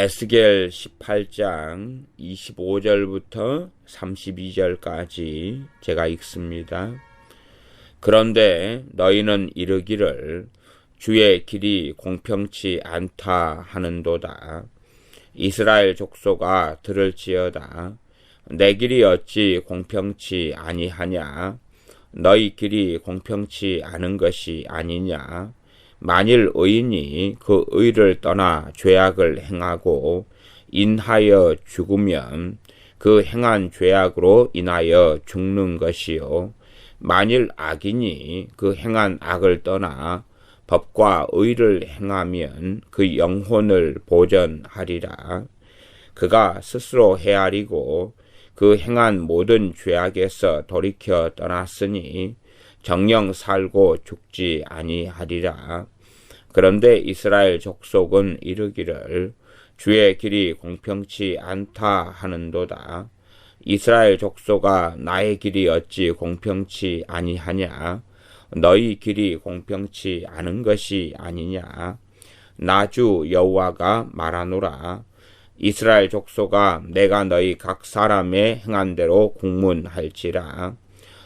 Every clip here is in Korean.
에스겔 18장 25절부터 32절까지 제가 읽습니다. 그런데 너희는 이르기를 주의 길이 공평치 않다 하는도다. 이스라엘 족속아 들을지어다. 내 길이 어찌 공평치 아니하냐? 너희 길이 공평치 않은 것이 아니냐? 만일 의인이 그 의를 떠나 죄악을 행하고 인하여 죽으면 그 행한 죄악으로 인하여 죽는 것이요. 만일 악인이 그 행한 악을 떠나 법과 의를 행하면 그 영혼을 보전하리라. 그가 스스로 헤아리고 그 행한 모든 죄악에서 돌이켜 떠났으니 정녕 살고 죽지 아니하리라. 그런데 이스라엘 족속은 이르기를 주의 길이 공평치 않다 하는도다. 이스라엘 족속아 나의 길이 어찌 공평치 아니하냐? 너희 길이 공평치 않은 것이 아니냐? 나 주 여호와가 말하노라. 이스라엘 족속아 내가 너희 각 사람의 행한 대로 국문할지라.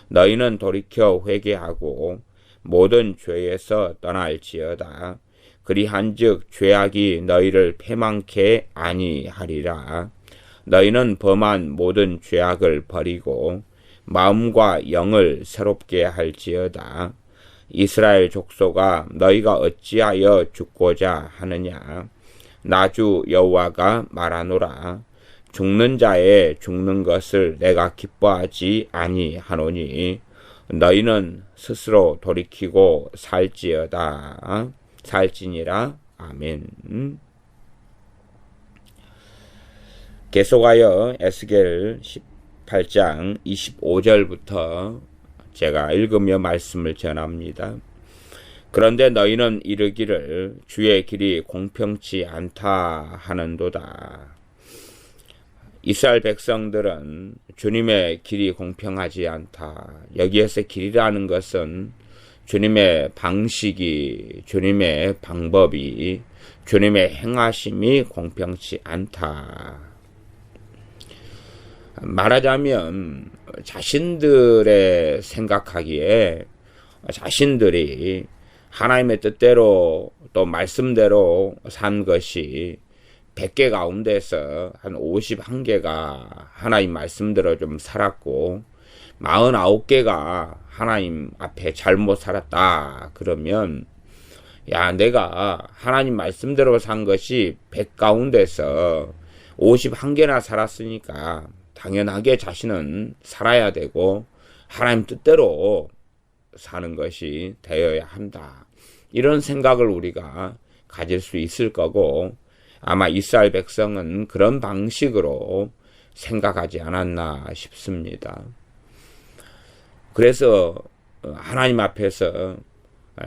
너희는 돌이켜 회개하고 모든 죄에서 떠날지어다. 그리한즉 죄악이 너희를 패망케 아니하리라. 너희는 범한 모든 죄악을 버리고 마음과 영을 새롭게 할지어다. 이스라엘 족속아 너희가 어찌하여 죽고자 하느냐? 나 주 여호와가 말하노라. 죽는 자의 죽는 것을 내가 기뻐하지 아니하노니 너희는 스스로 돌이키고 살지어다. 살지니라. 아멘. 계속하여 에스겔 18장 25절부터 제가 읽으며 말씀을 전합니다. 그런데 너희는 이르기를 주의 길이 공평치 않다 하는도다. 이스라엘 백성들은 주님의 길이 공평하지 않다. 여기에서 길이라는 것은 주님의 방식이, 주님의 방법이, 주님의 행하심이 공평치 않다. 말하자면 자신들의 생각하기에 자신들이 하나님의 뜻대로 또 말씀대로 산 것이 100개 가운데서 한 51개가 하나님 말씀대로 좀 살았고 49개가 하나님 앞에 잘못 살았다. 그러면 야 내가 하나님 말씀대로 산 것이 100 가운데서 51개나 살았으니까 당연하게 자신은 살아야 되고 하나님 뜻대로 사는 것이 되어야 한다. 이런 생각을 우리가 가질 수 있을 거고 아마 이스라엘 백성은 그런 방식으로 생각하지 않았나 싶습니다. 그래서 하나님 앞에서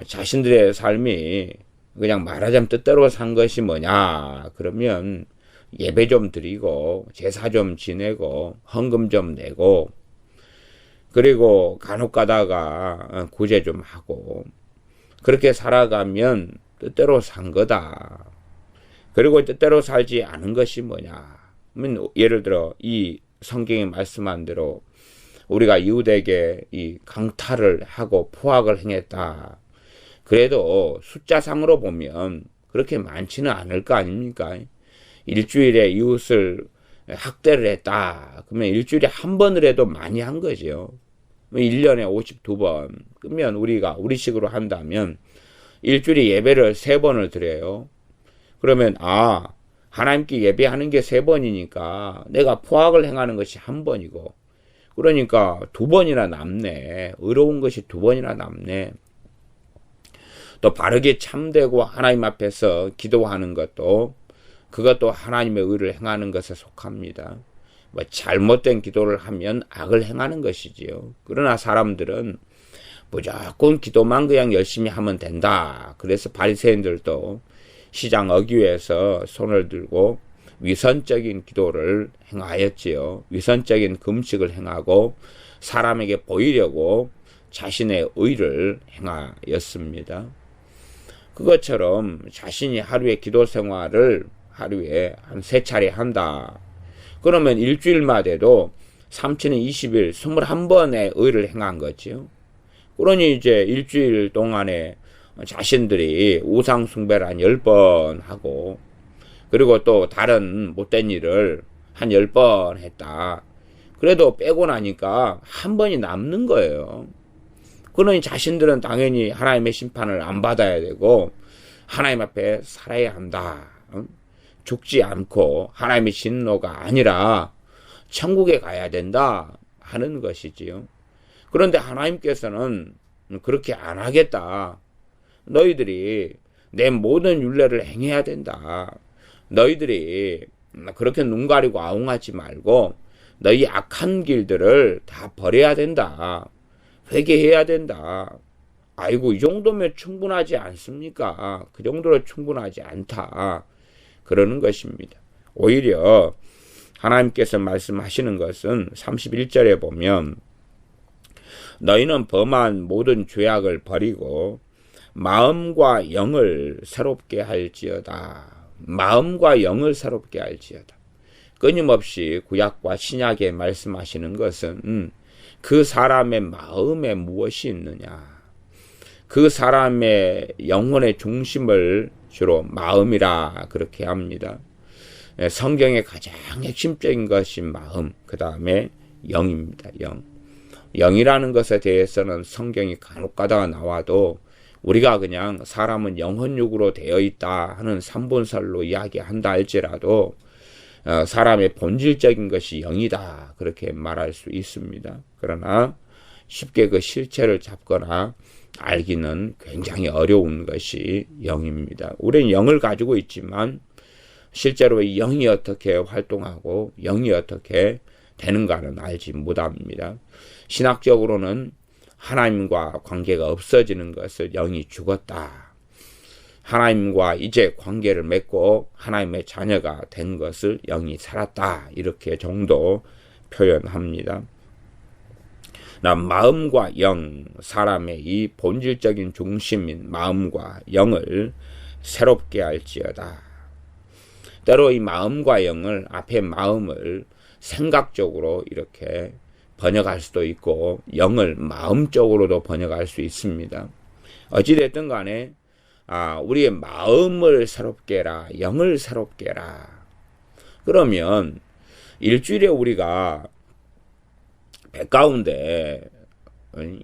자신들의 삶이 그냥 말하자면 뜻대로 산 것이 뭐냐 그러면 예배 좀 드리고 제사 좀 지내고 헌금 좀 내고 그리고 간혹 가다가 구제 좀 하고 그렇게 살아가면 뜻대로 산 거다. 그리고 뜻대로 살지 않은 것이 뭐냐. 예를 들어 이 성경에 말씀한 대로 우리가 이웃에게 이 강탈을 하고 포악을 행했다. 그래도 숫자상으로 보면 그렇게 많지는 않을 거 아닙니까? 일주일에 이웃을 학대를 했다. 그러면 일주일에 한 번을 해도 많이 한 거죠. 1년에 52번. 그러면 우리 식으로 한다면 일주일에 예배를 3번을 드려요. 그러면 하나님께 예배하는 게 3번이니까 내가 포악을 행하는 것이 1번이고 그러니까 2번이나 남네. 의로운 것이 2번이나 남네. 또 바르게 참되고 하나님 앞에서 기도하는 것도 그것도 하나님의 의를 행하는 것에 속합니다. 잘못된 기도를 하면 악을 행하는 것이지요. 그러나 사람들은 무조건 기도만 그냥 열심히 하면 된다. 그래서 바리새인들도 시장 어귀에서 손을 들고 위선적인 기도를 행하였지요. 위선적인 금식을 행하고 사람에게 보이려고 자신의 의를 행하였습니다. 그것처럼 자신이 하루의 기도 생활을 하루에 한 3차례 한다. 그러면 일주일마다도 3020일 21번의 의를 행한 거지요. 그러니 이제 일주일 동안에 자신들이 우상 숭배를 한 10번 하고, 그리고 또 다른 못된 일을 한 10번 했다. 그래도 빼고 나니까 한 번이 남는 거예요. 그러니 자신들은 당연히 하나님의 심판을 안 받아야 되고 하나님 앞에 살아야 한다. 죽지 않고 하나님의 진노가 아니라 천국에 가야 된다 하는 것이지요. 그런데 하나님께서는 그렇게 안 하겠다. 너희들이 내 모든 율례를 행해야 된다. 너희들이 그렇게 눈 가리고 아웅하지 말고 너희 악한 길들을 다 버려야 된다. 회개해야 된다. 아이고, 이 정도면 충분하지 않습니까? 그 정도로 충분하지 않다. 그러는 것입니다. 오히려 하나님께서 말씀하시는 것은 31절에 보면 너희는 범한 모든 죄악을 버리고 마음과 영을 새롭게 할지어다. 마음과 영을 새롭게 할지어다. 끊임없이 구약과 신약에 말씀하시는 것은 그 사람의 마음에 무엇이 있느냐. 그 사람의 영혼의 중심을 주로 마음이라 그렇게 합니다. 성경의 가장 핵심적인 것이 마음, 그 다음에 영입니다. 영. 영이라는 것에 대해서는 성경이 간혹 가다가 나와도 우리가 그냥 사람은 영혼육으로 되어 있다 하는 삼본설로 이야기한다 할지라도 사람의 본질적인 것이 영이다 그렇게 말할 수 있습니다. 그러나 쉽게 그 실체를 잡거나 알기는 굉장히 어려운 것이 영입니다. 우리는 영을 가지고 있지만 실제로 이 영이 어떻게 활동하고 영이 어떻게 되는가는 알지 못합니다. 신학적으로는 하나님과 관계가 없어지는 것을 영이 죽었다. 하나님과 이제 관계를 맺고 하나님의 자녀가 된 것을 영이 살았다. 이렇게 정도 표현합니다. 마음과 영, 사람의 이 본질적인 중심인 마음과 영을 새롭게 할지어다. 때로 이 마음과 영을, 앞에 마음을 생각적으로 이렇게 번역할 수도 있고 영을 마음적으로도 번역할 수 있습니다. 어찌됐든 간에 우리의 마음을 새롭게 해라, 영을 새롭게 해라. 그러면 일주일에 우리가 배 가운데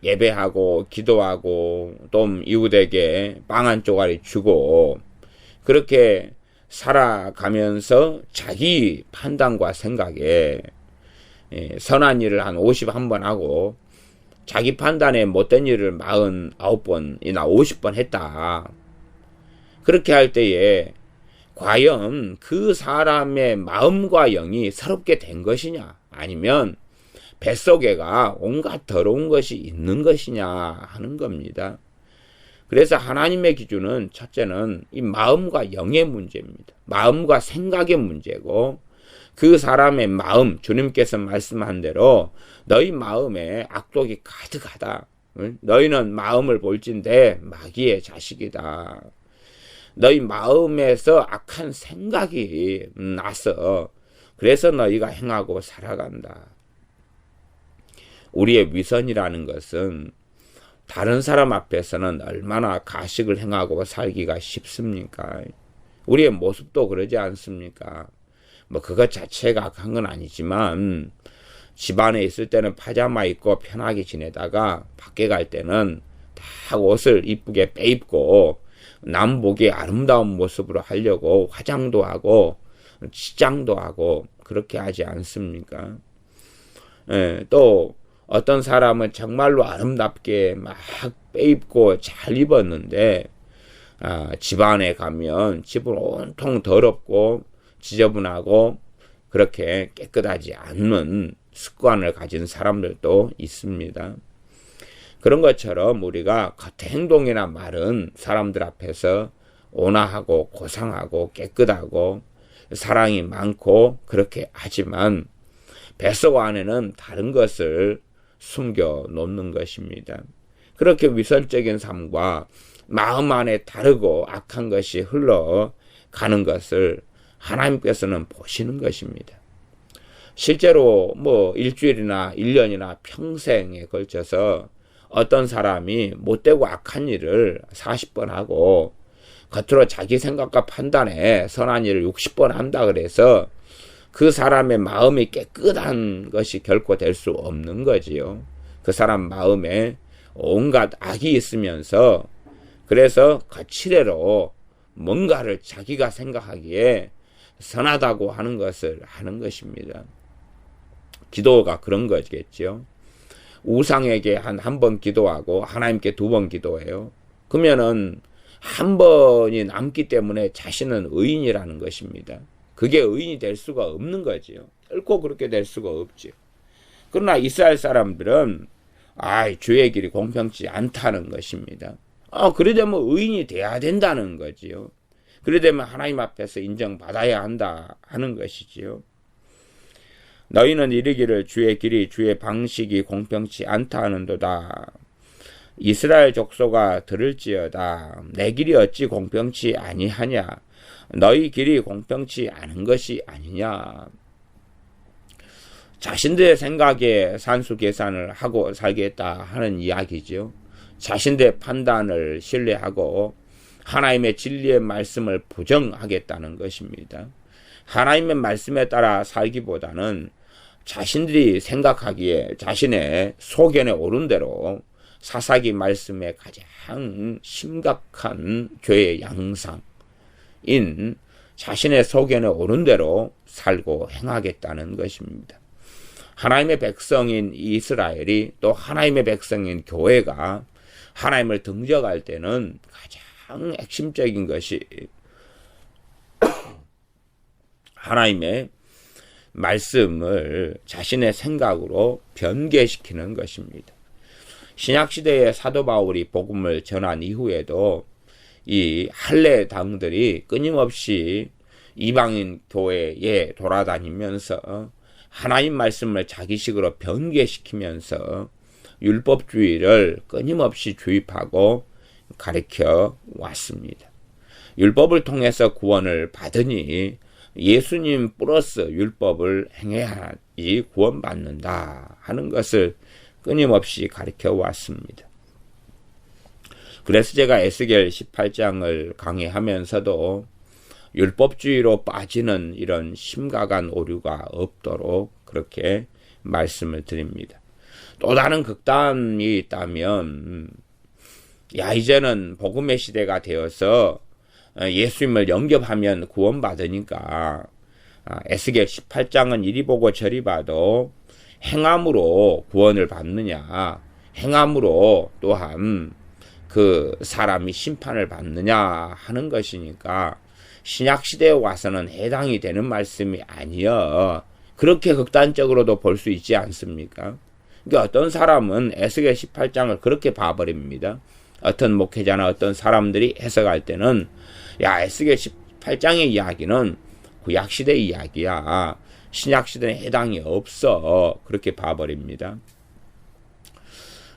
예배하고 기도하고 또 이웃에게 빵 한 쪼가리 주고 그렇게 살아가면서 자기 판단과 생각에 선한 일을 한 51번 하고 자기 판단에 못된 일을 49번이나 50번 했다. 그렇게 할 때에 과연 그 사람의 마음과 영이 새롭게 된 것이냐, 아니면 뱃속에가 온갖 더러운 것이 있는 것이냐 하는 겁니다. 그래서 하나님의 기준은 첫째는 이 마음과 영의 문제입니다. 마음과 생각의 문제고, 그 사람의 마음, 주님께서 말씀한 대로 너희 마음에 악독이 가득하다. 너희는 마음을 볼진대 마귀의 자식이다. 너희 마음에서 악한 생각이 나서 그래서 너희가 행하고 살아간다. 우리의 위선이라는 것은 다른 사람 앞에서는 얼마나 가식을 행하고 살기가 쉽습니까? 우리의 모습도 그러지 않습니까? 그것 자체가 악한 건 아니지만 집안에 있을 때는 파자마 입고 편하게 지내다가 밖에 갈 때는 다 옷을 이쁘게 빼입고 남 보기에 아름다운 모습으로 하려고 화장도 하고 치장도 하고 그렇게 하지 않습니까? 또 어떤 사람은 정말로 아름답게 막 빼입고 잘 입었는데 집안에 가면 집은 온통 더럽고 지저분하고 그렇게 깨끗하지 않는 습관을 가진 사람들도 있습니다. 그런 것처럼 우리가 겉의 행동이나 말은 사람들 앞에서 온화하고 고상하고 깨끗하고 사랑이 많고 그렇게 하지만 뱃속 안에는 다른 것을 숨겨 놓는 것입니다. 그렇게 위선적인 삶과 마음 안에 다르고 악한 것이 흘러가는 것을 하나님께서는 보시는 것입니다. 실제로 뭐 일주일이나 1년이나 평생에 걸쳐서 어떤 사람이 못되고 악한 일을 40번 하고 겉으로 자기 생각과 판단에 선한 일을 60번 한다 그래서 그 사람의 마음이 깨끗한 것이 결코 될 수 없는 거지요. 그 사람 마음에 온갖 악이 있으면서 그래서 거칠애로 뭔가를 자기가 생각하기에 선하다고 하는 것을 하는 것입니다. 기도가 그런 거겠죠. 우상에게 한 번 기도하고 하나님께 2번 기도해요. 그러면은 한 번이 남기 때문에 자신은 의인이라는 것입니다. 그게 의인이 될 수가 없는 거지요. 결코 그렇게 될 수가 없지요. 그러나 이스라엘 사람들은 주의 길이 공평치 않다는 것입니다. 그러려면 의인이 돼야 된다는 거지요. 그러려면 하나님 앞에서 인정받아야 한다 하는 것이지요. 너희는 이르기를 주의 길이 주의 방식이 공평치 않다 하는도다. 이스라엘 족속아 들을지어다. 내 길이 어찌 공평치 아니하냐. 너희 길이 공평치 않은 것이 아니냐. 자신들의 생각에 산수 계산을 하고 살겠다 하는 이야기죠. 자신들의 판단을 신뢰하고 하나님의 진리의 말씀을 부정하겠다는 것입니다. 하나님의 말씀에 따라 살기보다는 자신들이 생각하기에 자신의 소견에 오른 대로 사사기 말씀의 가장 심각한 죄의 양상인 자신의 소견에 오른 대로 살고 행하겠다는 것입니다. 하나님의 백성인 이스라엘이 또 하나님의 백성인 교회가 하나님을 등져갈 때는 가장 핵심적인 것이 하나님의 말씀을 자신의 생각으로 변개시키는 것입니다. 신약시대의 사도 바울이 복음을 전한 이후에도 이 할례당들이 끊임없이 이방인 교회에 돌아다니면서 하나님 말씀을 자기식으로 변개시키면서 율법주의를 끊임없이 주입하고 가르쳐 왔습니다. 율법을 통해서 구원을 받으니 예수님 플러스 율법을 행해야지 구원받는다 하는 것을 끊임없이 가르쳐 왔습니다. 그래서 제가 에스겔 18장을 강의하면서도 율법주의로 빠지는 이런 심각한 오류가 없도록 그렇게 말씀을 드립니다. 또 다른 극단이 있다면 이제는 복음의 시대가 되어서 예수님을 영접하면 구원받으니까 에스겔 18장은 이리 보고 저리 봐도 행함으로 구원을 받느냐, 행함으로 또한 그 사람이 심판을 받느냐 하는 것이니까 신약시대에 와서는 해당이 되는 말씀이 아니여. 그렇게 극단적으로도 볼 수 있지 않습니까? 그러니까 어떤 사람은 에스겔 18장을 그렇게 봐버립니다. 어떤 목회자나 어떤 사람들이 해석할 때는 에스겔 18장의 이야기는 구약시대 이야기야. 신약시대는 해당이 없어. 그렇게 봐버립니다.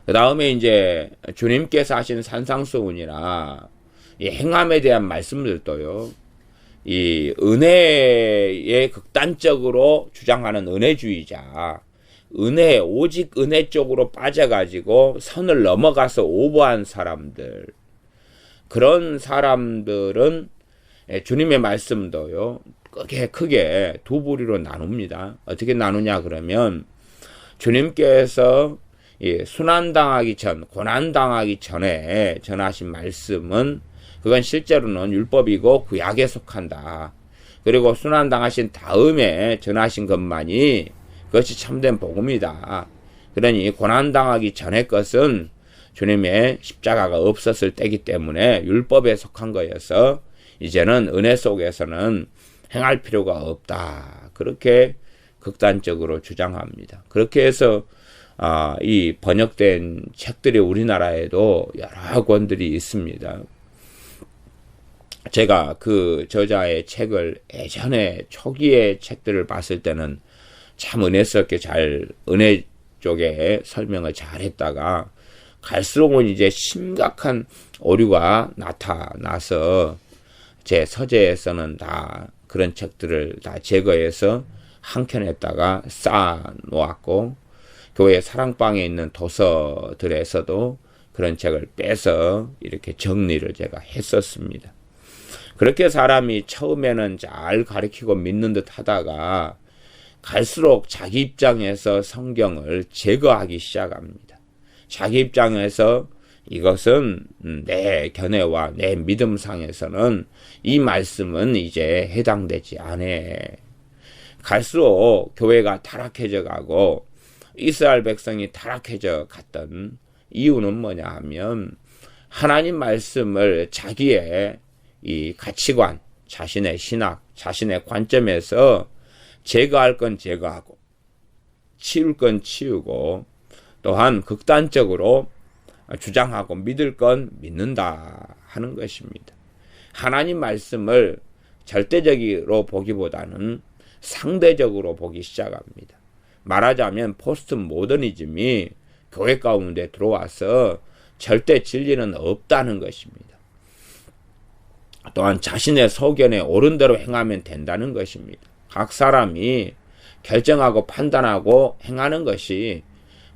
그 다음에 이제 주님께서 하신 산상수훈이나 이 행함에 대한 말씀들도요. 이 은혜에 극단적으로 주장하는 은혜주의자, 오직 은혜 쪽으로 빠져가지고 선을 넘어가서 오버한 사람들, 그런 사람들은 주님의 말씀도요, 크게 두 부류로 나눕니다. 어떻게 나누냐 그러면 주님께서 순환당하기 전, 고난당하기 전에 전하신 말씀은 그건 실제로는 율법이고 구약에 속한다. 그리고 순환당하신 다음에 전하신 것만이 그것이 참된 복음이다. 그러니 고난당하기 전의 것은 주님의 십자가가 없었을 때이기 때문에 율법에 속한 거여서 이제는 은혜 속에서는 행할 필요가 없다. 그렇게 극단적으로 주장합니다. 그렇게 해서 이 번역된 책들이 우리나라에도 여러 권들이 있습니다. 제가 그 저자의 책을 예전에 초기의 책들을 봤을 때는 참 은혜스럽게 은혜 쪽에 설명을 잘 했다가 갈수록은 이제 심각한 오류가 나타나서 제 서재에서는 다 그런 책들을 다 제거해서 한 켠에다가 쌓아 놓았고, 교회 사랑방에 있는 도서들에서도 그런 책을 빼서 이렇게 정리를 제가 했었습니다. 그렇게 사람이 처음에는 잘 가르치고 믿는 듯 하다가 갈수록 자기 입장에서 성경을 제거하기 시작합니다. 자기 입장에서 이것은 내 견해와 내 믿음상에서는 이 말씀은 이제 해당되지 않아. 갈수록 교회가 타락해져 가고 이스라엘 백성이 타락해져 갔던 이유는 뭐냐 하면 하나님 말씀을 자기의 이 가치관, 자신의 신학, 자신의 관점에서 제거할 건 제거하고 치울 건 치우고 또한 극단적으로 주장하고 믿을 건 믿는다 하는 것입니다. 하나님 말씀을 절대적으로 보기보다는 상대적으로 보기 시작합니다. 말하자면 포스트 모더니즘이 교회 가운데 들어와서 절대 진리는 없다는 것입니다. 또한 자신의 소견에 옳은 대로 행하면 된다는 것입니다. 각 사람이 결정하고 판단하고 행하는 것이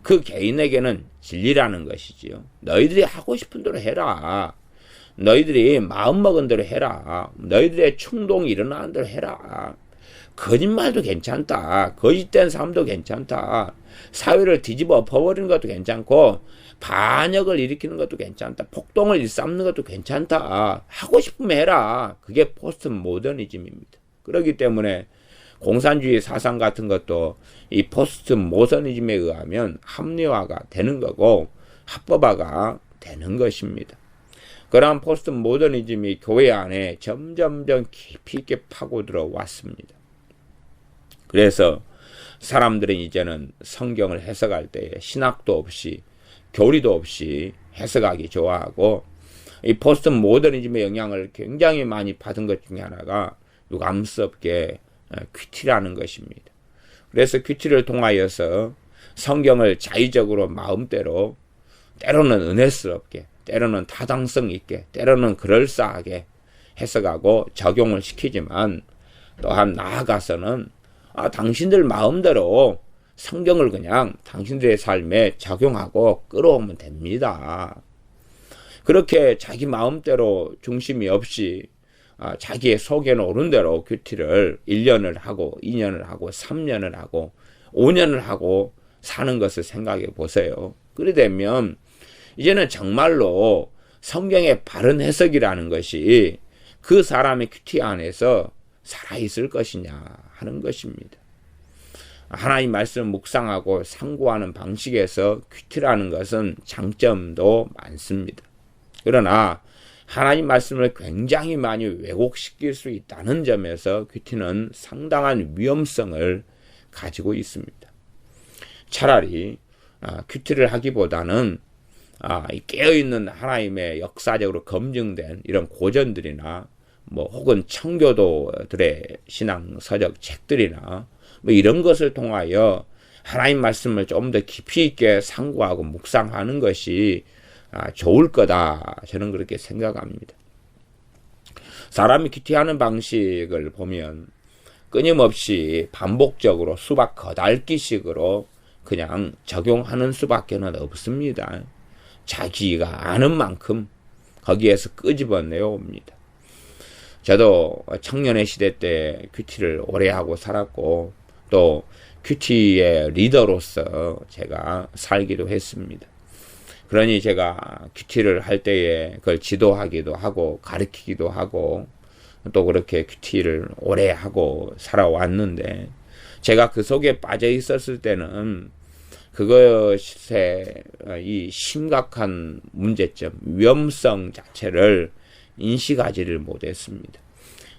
그 개인에게는 진리라는 것이지요. 너희들이 하고 싶은 대로 해라. 너희들이 마음먹은 대로 해라. 너희들의 충동이 일어나는 대로 해라. 거짓말도 괜찮다. 거짓된 삶도 괜찮다. 사회를 뒤집어 엎어버리는 것도 괜찮고 반역을 일으키는 것도 괜찮다. 폭동을 일삼는 것도 괜찮다. 하고 싶으면 해라. 그게 포스트 모더니즘입니다. 그렇기 때문에 공산주의 사상 같은 것도 이 포스트 모더니즘에 의하면 합리화가 되는 거고 합법화가 되는 것입니다. 그러한 포스트 모더니즘이 교회 안에 점점점 깊이 있게 파고들어 왔습니다. 그래서 사람들은 이제는 성경을 해석할 때에 신학도 없이 교리도 없이 해석하기 좋아하고 이 포스트 모더니즘의 영향을 굉장히 많이 받은 것 중에 하나가 유감스럽게 큐티라는 것입니다. 그래서 큐티를 통하여서 성경을 자의적으로 마음대로 때로는 은혜스럽게 때로는 타당성 있게 때로는 그럴싸하게 해석하고 적용을 시키지만 또한 나아가서는 당신들 마음대로 성경을 그냥 당신들의 삶에 적용하고 끌어오면 됩니다. 그렇게 자기 마음대로 중심이 없이 자기의 속에는 옳은 대로 큐티를 1년을 하고 2년을 하고 3년을 하고 5년을 하고 사는 것을 생각해 보세요. 그래 되면 이제는 정말로 성경의 바른 해석이라는 것이 그 사람의 큐티 안에서 살아있을 것이냐 하는 것입니다. 하나님 말씀을 묵상하고 상고하는 방식에서 큐티라는 것은 장점도 많습니다. 그러나 하나님 말씀을 굉장히 많이 왜곡시킬 수 있다는 점에서 큐티는 상당한 위험성을 가지고 있습니다. 차라리 큐티를 하기보다는 깨어있는 하나님의 역사적으로 검증된 이런 고전들이나 혹은 청교도들의 신앙 서적 책들이나 이런 것을 통하여 하나님 말씀을 좀 더 깊이 있게 상고하고 묵상하는 것이 좋을 거다. 저는 그렇게 생각합니다. 사람이 큐티하는 방식을 보면 끊임없이 반복적으로 수박 겉핥기식으로 그냥 적용하는 수밖에는 없습니다. 자기가 아는 만큼 거기에서 끄집어내어 옵니다. 저도 청년의 시대 때 큐티를 오래 하고 살았고 또 큐티의 리더로서 제가 살기도 했습니다. 그러니 제가 큐티를 할 때에 그걸 지도하기도 하고 가르치기도 하고 또 그렇게 큐티를 오래 하고 살아왔는데 제가 그 속에 빠져 있었을 때는 그것의 이 심각한 문제점, 위험성 자체를 인식하지를 못했습니다.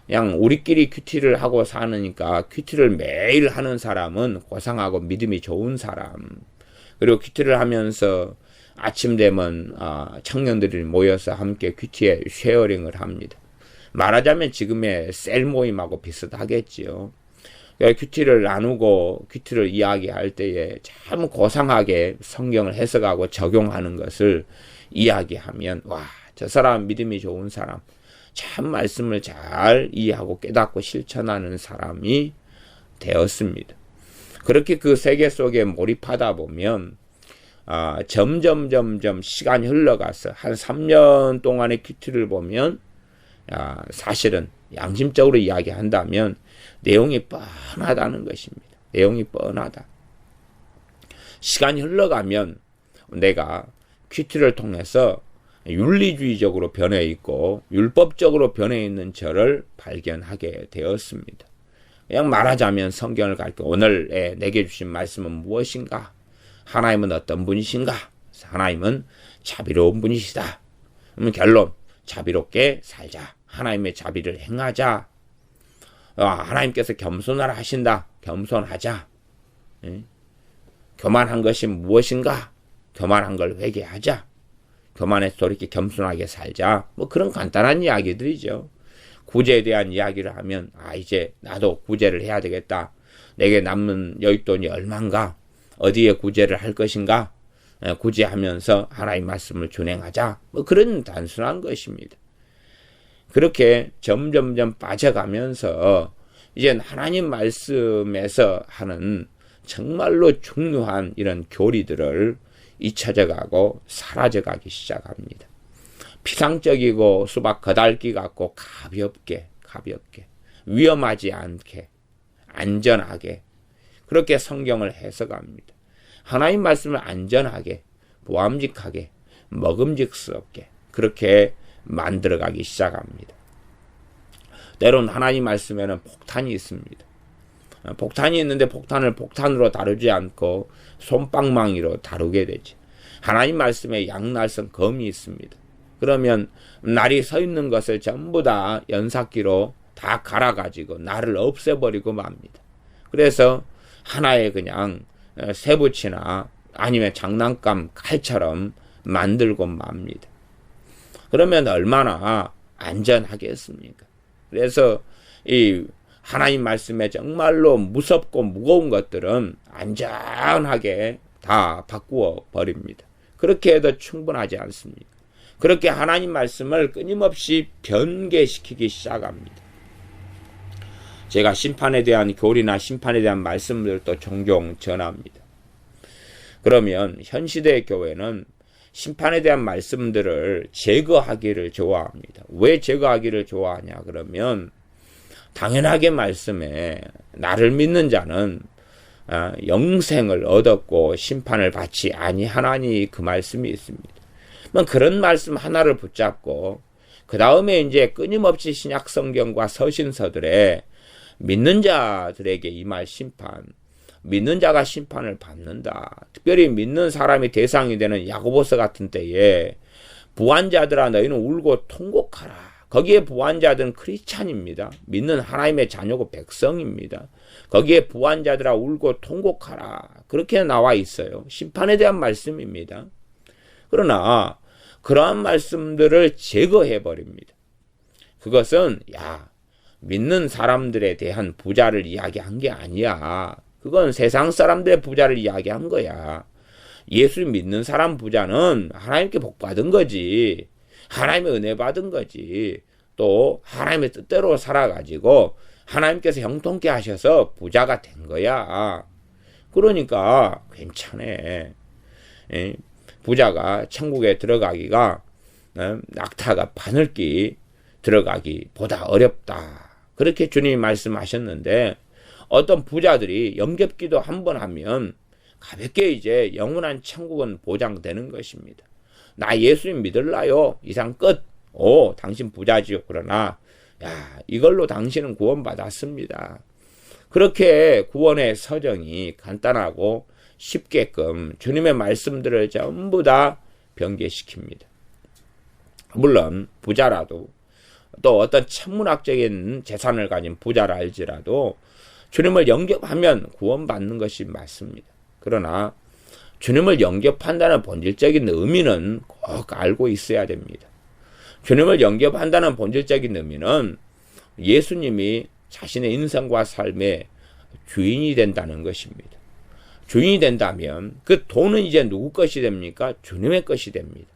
그냥 우리끼리 큐티를 하고 사니까 큐티를 매일 하는 사람은 고상하고 믿음이 좋은 사람, 그리고 큐티를 하면서 아침 되면 청년들이 모여서 함께 큐티에 쉐어링을 합니다. 말하자면 지금의 셀 모임하고 비슷하겠지요. 큐티를 나누고 큐티를 이야기할 때에 참 고상하게 성경을 해석하고 적용하는 것을 이야기하면 와, 저 사람 믿음이 좋은 사람, 참 말씀을 잘 이해하고 깨닫고 실천하는 사람이 되었습니다. 그렇게 그 세계 속에 몰입하다 보면 점점 시간이 흘러가서 한 3년 동안의 큐티를 보면 사실은 양심적으로 이야기한다면 내용이 뻔하다는 것입니다. 내용이 뻔하다. 시간이 흘러가면 내가 큐티를 통해서 윤리주의적으로 변해 있고 율법적으로 변해 있는 저를 발견하게 되었습니다. 그냥 말하자면 성경을 가르쳐 오늘 내게 주신 말씀은 무엇인가? 하나님은 어떤 분이신가? 하나님은 자비로운 분이시다. 그러면 결론, 자비롭게 살자. 하나님의 자비를 행하자. 하나님께서 겸손하라 하신다. 겸손하자. 교만한 것이 무엇인가? 교만한 걸 회개하자. 교만해서 돌이켜 겸손하게 살자. 뭐 그런 간단한 이야기들이죠. 구제에 대한 이야기를 하면 이제 나도 구제를 해야 되겠다. 내게 남는 여윳돈이 얼만가? 어디에 구제를 할 것인가? 구제하면서 하나님 말씀을 준행하자. 뭐 그런 단순한 것입니다. 그렇게 점점 빠져가면서 이제 하나님 말씀에서 하는 정말로 중요한 이런 교리들을 잊혀져가고 사라져가기 시작합니다. 피상적이고 수박 거달기 같고 가볍게 위험하지 않게 안전하게 그렇게 성경을 해석합니다. 하나님 말씀을 안전하게 보암직하게 먹음직스럽게 그렇게 만들어가기 시작합니다. 때론 하나님 말씀에는 폭탄이 있습니다. 폭탄이 있는데 폭탄을 폭탄으로 다루지 않고 솜방망이로 다루게 되지. 하나님 말씀에 양날선 검이 있습니다. 그러면 날이 서 있는 것을 전부 다 연삭기로 다 갈아가지고 날을 없애버리고 맙니다. 그래서 하나의 그냥 쇠붙이나 아니면 장난감 칼처럼 만들고 맙니다. 그러면 얼마나 안전하겠습니까? 그래서 이 하나님 말씀에 정말로 무섭고 무거운 것들은 안전하게 다 바꾸어 버립니다. 그렇게 해도 충분하지 않습니다. 그렇게 하나님 말씀을 끊임없이 변개시키기 시작합니다. 제가 심판에 대한 교리나 심판에 대한 말씀들도 종종 전합니다. 그러면 현 시대의 교회는 심판에 대한 말씀들을 제거하기를 좋아합니다. 왜 제거하기를 좋아하냐 그러면 당연하게 말씀에 나를 믿는 자는 영생을 얻었고 심판을 받지 아니하나니 그 말씀이 있습니다. 그런 말씀 하나를 붙잡고 그 다음에 이제 끊임없이 신약 성경과 서신서들에 믿는 자들에게 임할 심판, 믿는 자가 심판을 받는다. 특별히 믿는 사람이 대상이 되는 야고보서 같은 때에 부한자들아 너희는 울고 통곡하라. 거기에 부한자들은 크리스찬입니다. 믿는 하나님의 자녀고 백성입니다. 거기에 부한자들아 울고 통곡하라. 그렇게 나와 있어요. 심판에 대한 말씀입니다. 그러나 그러한 말씀들을 제거해버립니다. 그것은 믿는 사람들에 대한 부자를 이야기한 게 아니야. 그건 세상 사람들의 부자를 이야기한 거야. 예수 믿는 사람 부자는 하나님께 복 받은 거지. 하나님의 은혜 받은 거지. 또 하나님의 뜻대로 살아가지고 하나님께서 형통케 하셔서 부자가 된 거야. 그러니까 괜찮아. 부자가 천국에 들어가기가 낙타가 바늘기 들어가기 보다 어렵다. 그렇게 주님이 말씀하셨는데 어떤 부자들이 영접기도 한 번 하면 가볍게 이제 영원한 천국은 보장되는 것입니다. 나 예수님 믿을라요? 이상 끝. 당신 부자지요. 그러나 이걸로 당신은 구원받았습니다. 그렇게 구원의 서정이 간단하고 쉽게끔 주님의 말씀들을 전부 다 변개시킵니다. 물론 부자라도 또 어떤 천문학적인 재산을 가진 부자라 할지라도 주님을 영접하면 구원받는 것이 맞습니다. 그러나 주님을 영접한다는 본질적인 의미는 꼭 알고 있어야 됩니다. 주님을 영접한다는 본질적인 의미는 예수님이 자신의 인생과 삶의 주인이 된다는 것입니다. 주인이 된다면 그 돈은 이제 누구 것이 됩니까? 주님의 것이 됩니다.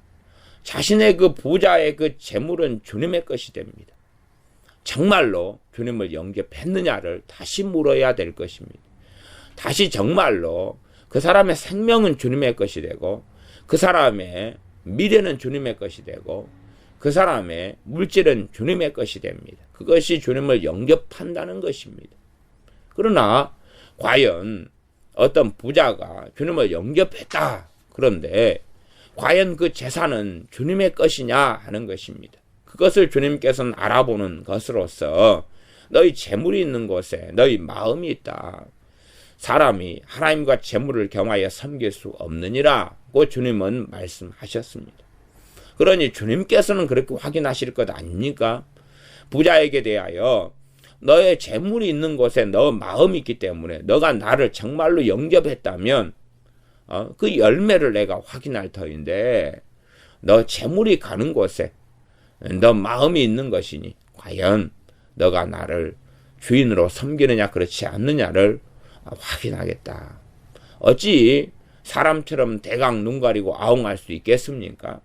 자신의 그 부자의 그 재물은 주님의 것이 됩니다. 정말로 주님을 영접했느냐를 다시 물어야 될 것입니다. 다시 정말로 그 사람의 생명은 주님의 것이 되고 그 사람의 미래는 주님의 것이 되고 그 사람의 물질은 주님의 것이 됩니다. 그것이 주님을 영접한다는 것입니다. 그러나 과연 어떤 부자가 주님을 영접했다. 그런데 과연 그 재산은 주님의 것이냐 하는 것입니다. 그것을 주님께서는 알아보는 것으로서 너희 재물이 있는 곳에 너희 마음이 있다. 사람이 하나님과 재물을 겸하여 섬길 수 없느니라고 주님은 말씀하셨습니다. 그러니 주님께서는 그렇게 확인하실 것 아닙니까? 부자에게 대하여 너의 재물이 있는 곳에 너 마음이 있기 때문에 너가 나를 정말로 영접했다면 그 열매를 내가 확인할 터인데 너 재물이 가는 곳에 너 마음이 있는 것이니 과연 너가 나를 주인으로 섬기느냐 그렇지 않느냐를 확인하겠다. 어찌 사람처럼 대강 눈 가리고 아웅할 수 있겠습니까?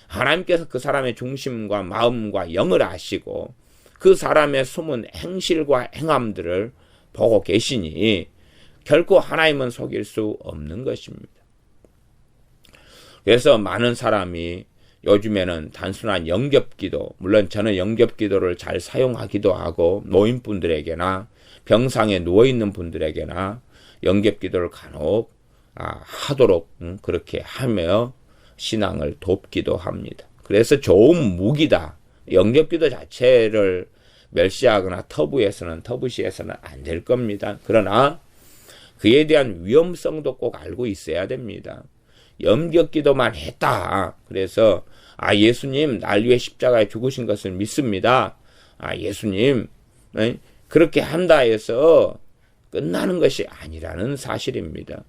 하나님께서 그 사람의 중심과 마음과 영을 아시고 그 사람의 숨은 행실과 행함들을 보고 계시니 결코 하나님은 속일 수 없는 것입니다. 그래서 많은 사람이 요즘에는 단순한 영접기도, 물론 저는 영접기도를 잘 사용하기도 하고 노인분들에게나 병상에 누워있는 분들에게나 영접기도를 간혹 하도록 그렇게 하며 신앙을 돕기도 합니다. 그래서 좋은 무기다. 영접기도 자체를 멸시하거나 터부시해서는 안 될 겁니다. 그러나 그에 대한 위험성도 꼭 알고 있어야 됩니다. 영접기도만 했다. 그래서 예수님 날 위해 십자가에 죽으신 것을 믿습니다. 예수님 그렇게 한다 해서 끝나는 것이 아니라는 사실입니다.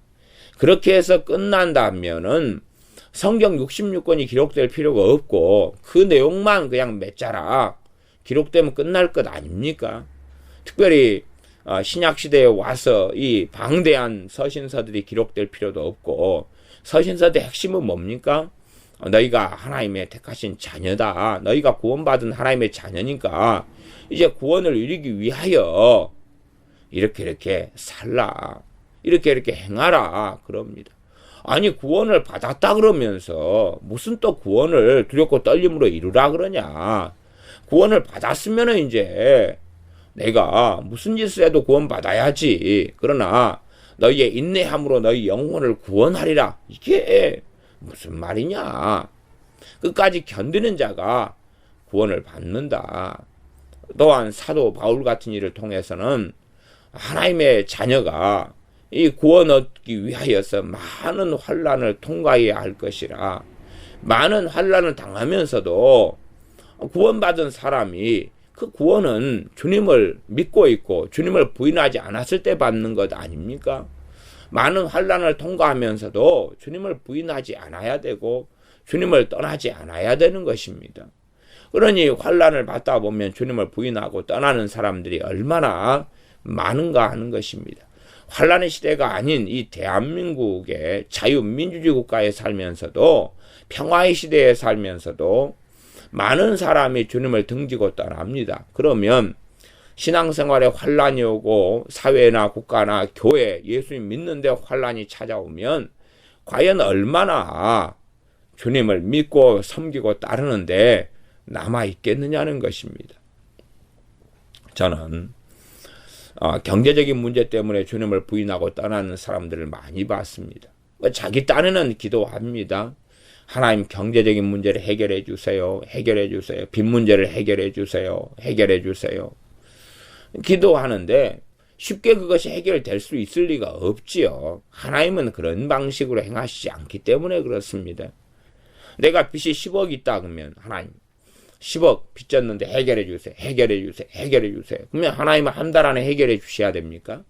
그렇게 해서 끝난다면은 성경 66권이 기록될 필요가 없고 그 내용만 그냥 몇 자락 기록되면 끝날 것 아닙니까? 특별히 신약시대에 와서 이 방대한 서신서들이 기록될 필요도 없고 서신서의 핵심은 뭡니까? 너희가 하나님의 택하신 자녀다. 너희가 구원받은 하나님의 자녀니까 이제 구원을 이루기 위하여 이렇게 살라. 이렇게 행하라. 그럽니다. 아니 구원을 받았다 그러면서 무슨 또 구원을 두렵고 떨림으로 이루라 그러냐. 구원을 받았으면 이제 내가 무슨 짓을 해도 구원 받아야지. 그러나 너희의 인내함으로 너희 영혼을 구원하리라. 이게 무슨 말이냐. 끝까지 견디는 자가 구원을 받는다. 또한 사도 바울 같은 일을 통해서는 하나님의 자녀가 이 구원 얻기 위하여서 많은 환난을 통과해야 할 것이라. 많은 환난을 당하면서도 구원받은 사람이 그 구원은 주님을 믿고 있고 주님을 부인하지 않았을 때 받는 것 아닙니까? 많은 환난을 통과하면서도 주님을 부인하지 않아야 되고 주님을 떠나지 않아야 되는 것입니다. 그러니 환난을 받다 보면 주님을 부인하고 떠나는 사람들이 얼마나 많은가 하는 것입니다. 환난의 시대가 아닌 이 대한민국의 자유민주주의 국가에 살면서도 평화의 시대에 살면서도 많은 사람이 주님을 등지고 떠납니다. 그러면 신앙생활에 환난이 오고 사회나 국가나 교회, 예수님 믿는데 환난이 찾아오면 과연 얼마나 주님을 믿고 섬기고 따르는데 남아있겠느냐는 것입니다. 저는 경제적인 문제 때문에 주님을 부인하고 떠나는 사람들을 많이 봤습니다. 자기 딴에는 기도합니다. 하나님 경제적인 문제를 해결해 주세요. 해결해 주세요. 빚 문제를 해결해 주세요. 해결해 주세요. 기도하는데 쉽게 그것이 해결될 수 있을 리가 없지요. 하나님은 그런 방식으로 행하시지 않기 때문에 그렇습니다. 내가 빚이 10억 있다 그러면 하나님 10억 빚졌는데 해결해 주세요. 해결해 주세요. 해결해 주세요. 그러면 하나님은 한 달 안에 해결해 주셔야 됩니까?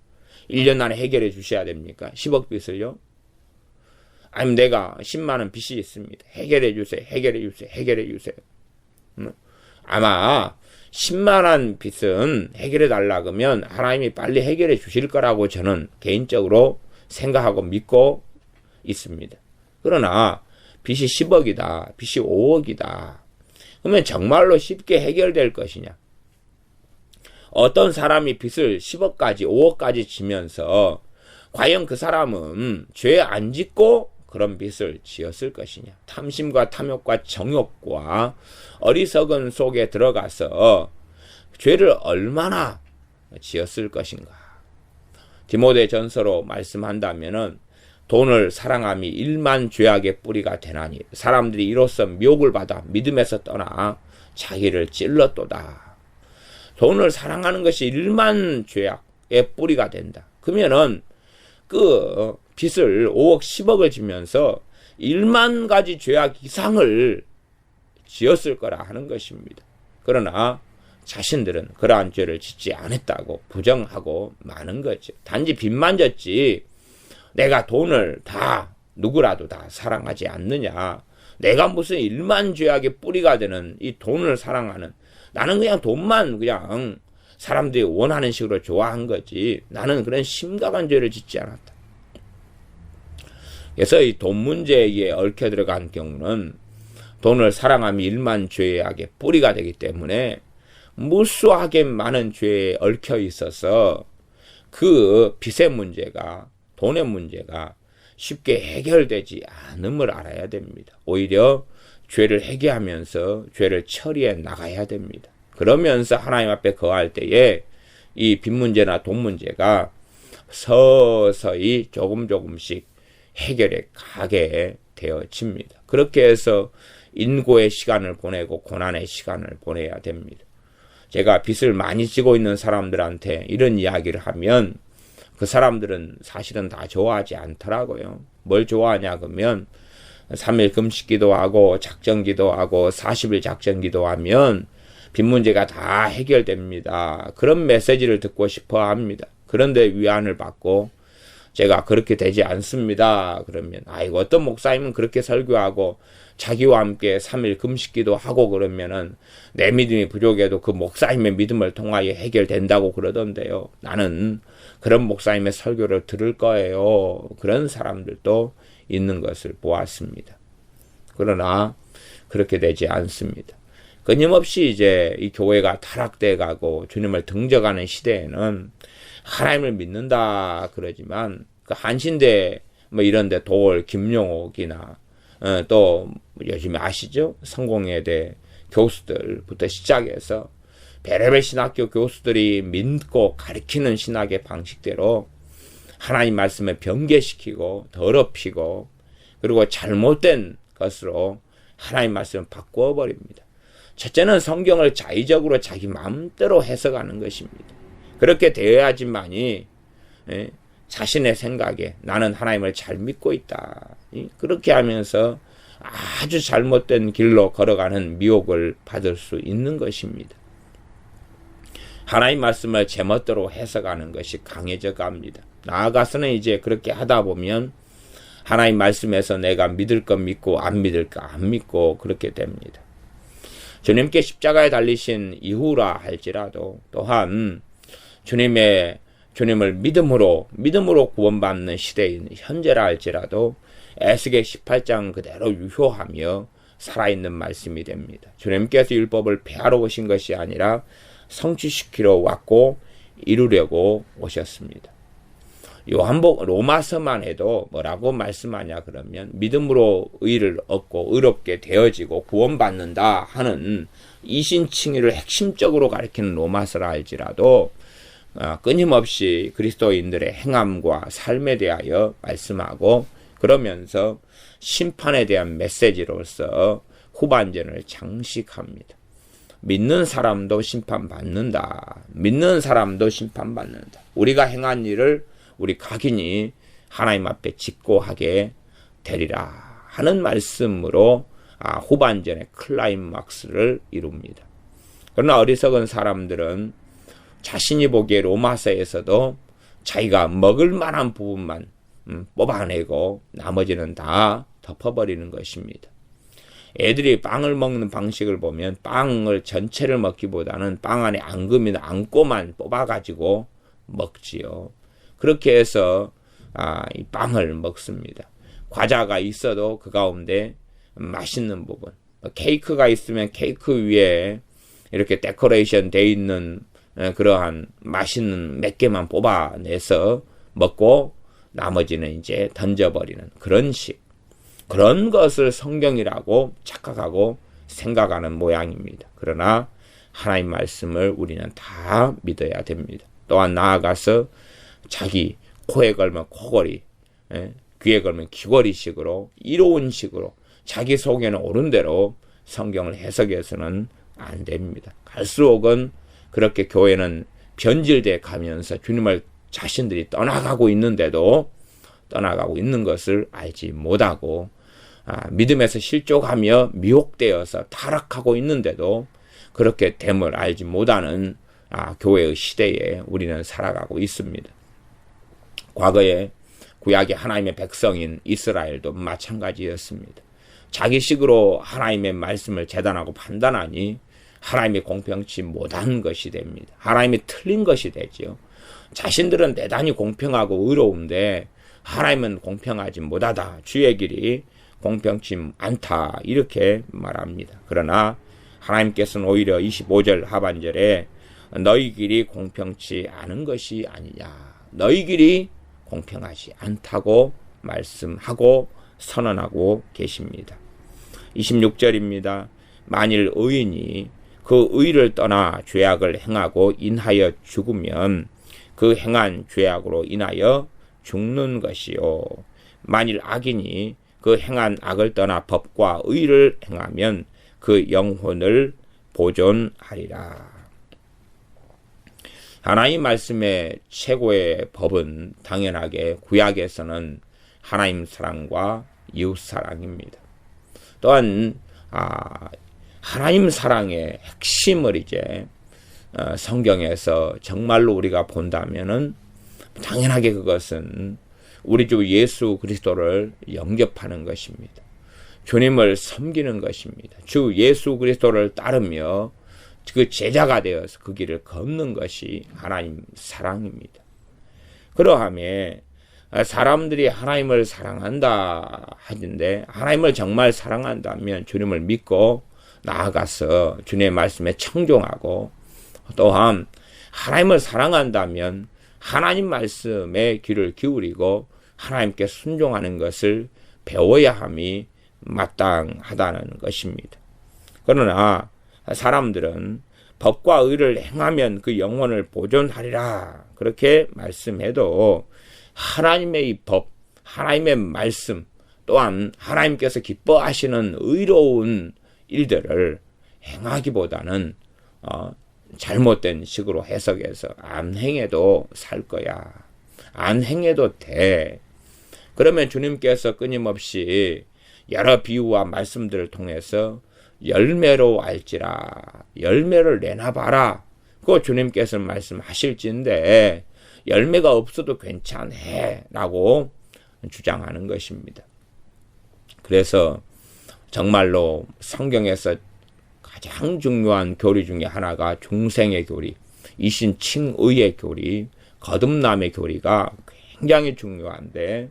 1년 안에 해결해 주셔야 됩니까? 10억 빚을요? 아니면 내가 10만 원 빚이 있습니다. 해결해 주세요. 해결해 주세요. 해결해 주세요. 아마 10만 원 빚은 해결해 달라 그러면 하나님이 빨리 해결해 주실 거라고 저는 개인적으로 생각하고 믿고 있습니다. 그러나 빚이 10억이다. 빚이 5억이다. 그러면 정말로 쉽게 해결될 것이냐? 어떤 사람이 빚을 10억까지, 5억까지 지면서 과연 그 사람은 죄 안 짓고 그런 빚을 지었을 것이냐? 탐심과 탐욕과 정욕과 어리석은 속에 들어가서 죄를 얼마나 지었을 것인가? 디모데 전서로 말씀한다면은 돈을 사랑함이 일만 죄악의 뿌리가 되나니 사람들이 이로써 미혹을 받아 믿음에서 떠나 자기를 찔렀도다. 돈을 사랑하는 것이 일만 죄악의 뿌리가 된다. 그러면은 그 빚을 5억 10억을 지면서 1만 가지 죄악 이상을 지었을 거라 하는 것입니다. 그러나 자신들은 그러한 죄를 짓지 않았다고 부정하고 마는 거죠. 단지 빚만 졌지 내가 돈을 다 누구라도 다 사랑하지 않느냐. 내가 무슨 1만 죄악의 뿌리가 되는 이 돈을 사랑하는, 나는 그냥 돈만 그냥 사람들이 원하는 식으로 좋아한 거지 나는 그런 심각한 죄를 짓지 않았다. 그래서 이 돈 문제에 얽혀 들어간 경우는 돈을 사랑함이 일만 죄악의 뿌리가 되기 때문에 무수하게 많은 죄에 얽혀 있어서 그 빚의 문제가, 돈의 문제가 쉽게 해결되지 않음을 알아야 됩니다. 오히려 죄를 회개하면서 죄를 처리해 나가야 됩니다. 그러면서 하나님 앞에 거할 때에 이 빚 문제나 돈 문제가 서서히 조금씩 해결해 가게 되어집니다. 그렇게 해서 인고의 시간을 보내고 고난의 시간을 보내야 됩니다. 제가 빚을 많이 지고 있는 사람들한테 이런 이야기를 하면 그 사람들은 사실은 다 좋아하지 않더라고요. 뭘 좋아하냐 그러면 3일 금식 기도하고 작정 기도하고 40일 작정 기도하면 빚 문제가 다 해결됩니다. 그런 메시지를 듣고 싶어 합니다. 그런데 위안을 받고 제가 그렇게 되지 않습니다. 그러면 아이고 어떤 목사님은 그렇게 설교하고 자기와 함께 3일 금식기도 하고 그러면은 내 믿음이 부족해도 그 목사님의 믿음을 통하여 해결된다고 그러던데요. 나는 그런 목사님의 설교를 들을 거예요. 그런 사람들도 있는 것을 보았습니다. 그러나 그렇게 되지 않습니다. 끊임없이 이제 이 교회가 타락돼 가고 주님을 등져가는 시대에는 하나님을 믿는다 그러지만 그 한신대 뭐 이런데 돌 김용옥이나 또 요즘에 아시죠? 성공회대 교수들부터 시작해서 베레베 신학교 교수들이 믿고 가르치는 신학의 방식대로 하나님 말씀을 변개시키고 더럽히고 그리고 잘못된 것으로 하나님 말씀을 바꾸어 버립니다. 첫째는 성경을 자의적으로 자기 마음대로 해석하는 것입니다. 그렇게 되어야지만이 자신의 생각에 나는 하나님을 잘 믿고 있다. 그렇게 하면서 아주 잘못된 길로 걸어가는 미혹을 받을 수 있는 것입니다. 하나님 말씀을 제멋대로 해석하는 것이 강해져 갑니다. 나아가서는 이제 그렇게 하다 보면 하나님 말씀에서 내가 믿을 것 믿고 안 믿을 것 안 믿고 그렇게 됩니다. 주님께 십자가에 달리신 이후라 할지라도 또한 주님을 믿음으로 구원받는 시대인 현재라 할지라도 에스겔 18장 그대로 유효하며 살아있는 말씀이 됩니다. 주님께서 율법을 폐하러 오신 것이 아니라 성취시키러 왔고 이루려고 오셨습니다. 로마서만 해도 뭐라고 말씀하냐 그러면 믿음으로 의를 얻고 의롭게 되어지고 구원받는다 하는 이신칭의를 핵심적으로 가리키는 로마서라 할지라도 끊임없이 그리스도인들의 행함과 삶에 대하여 말씀하고 그러면서 심판에 대한 메시지로서 후반전을 장식합니다. 믿는 사람도 심판받는다. 믿는 사람도 심판받는다. 우리가 행한 일을 우리 각인이 하나님 앞에 직고하게 되리라 하는 말씀으로 후반전의 클라이막스를 이룹니다. 그러나 어리석은 사람들은 자신이 보기에 로마서에서도 자기가 먹을 만한 부분만 뽑아내고 나머지는 다 덮어버리는 것입니다. 애들이 빵을 먹는 방식을 보면 빵을 전체를 먹기보다는 빵 안에 앙금이나 앙꼬만 뽑아가지고 먹지요. 그렇게 해서 이 빵을 먹습니다. 과자가 있어도 그 가운데 맛있는 부분, 케이크가 있으면 케이크 위에 이렇게 데코레이션 돼 있는 그러한 맛있는 몇 개만 뽑아내서 먹고 나머지는 이제 던져버리는 그런 그런 것을 성경이라고 착각하고 생각하는 모양입니다. 그러나 하나님 말씀을 우리는 다 믿어야 됩니다. 또한 나아가서 자기 코에 걸면 코걸이, 귀에 걸면 귀걸이식으로 이로운 식으로 자기 속에는 옳은 대로 성경을 해석해서는 안 됩니다. 갈수록은 그렇게 교회는 변질돼 가면서 주님을 자신들이 떠나가고 있는데도 떠나가고 있는 것을 알지 못하고 믿음에서 실족하며 미혹되어서 타락하고 있는데도 그렇게 됨을 알지 못하는 교회의 시대에 우리는 살아가고 있습니다. 과거에 구약의 하나님의 백성인 이스라엘도 마찬가지였습니다. 자기식으로 하나님의 말씀을 재단하고 판단하니 하나님이 공평치 못한 것이 됩니다. 하나님이 틀린 것이 되지요. 자신들은 대단히 공평하고 의로운데 하나님은 공평하지 못하다. 주의 길이 공평치 않다. 이렇게 말합니다. 그러나 하나님께서는 오히려 25절 하반절에 너희 길이 공평치 않은 것이 아니냐. 너희 길이 공평하지 않다고 말씀하고 선언하고 계십니다. 26절입니다. 만일 의인이 그 의를 떠나 죄악을 행하고 인하여 죽으면 그 행한 죄악으로 인하여 죽는 것이요. 만일 악인이 그 행한 악을 떠나 법과 의를 행하면 그 영혼을 보존하리라. 하나님 말씀의 최고의 법은 당연하게 구약에서는 하나님 사랑과 이웃 사랑입니다. 또한 하나님 사랑의 핵심을 이제 성경에서 정말로 우리가 본다면은 당연하게 그것은 우리 주 예수 그리스도를 영접하는 것입니다. 주님을 섬기는 것입니다. 주 예수 그리스도를 따르며 그 제자가 되어서 그 길을 걷는 것이 하나님 사랑입니다. 그러함에 사람들이 하나님을 사랑한다 하는데 하나님을 정말 사랑한다면 주님을 믿고 나아가서 주님의 말씀에 청종하고 또한 하나님을 사랑한다면 하나님 말씀에 귀를 기울이고 하나님께 순종하는 것을 배워야 함이 마땅하다는 것입니다. 그러나 사람들은 법과 의를 행하면 그 영혼을 보존하리라 그렇게 말씀해도 하나님의 이 법, 하나님의 말씀 또한 하나님께서 기뻐하시는 의로운 일들을 행하기보다는 잘못된 식으로 해석해서 안 행해도 살 거야. 안 행해도 돼. 그러면 주님께서 끊임없이 여러 비유와 말씀들을 통해서 열매로 알지라. 열매를 내놔봐라. 그거 주님께서 말씀하실진데 열매가 없어도 괜찮해 라고 주장하는 것입니다. 그래서 정말로 성경에서 가장 중요한 교리 중에 하나가 중생의 교리, 이신칭의의 교리, 거듭남의 교리가 굉장히 중요한데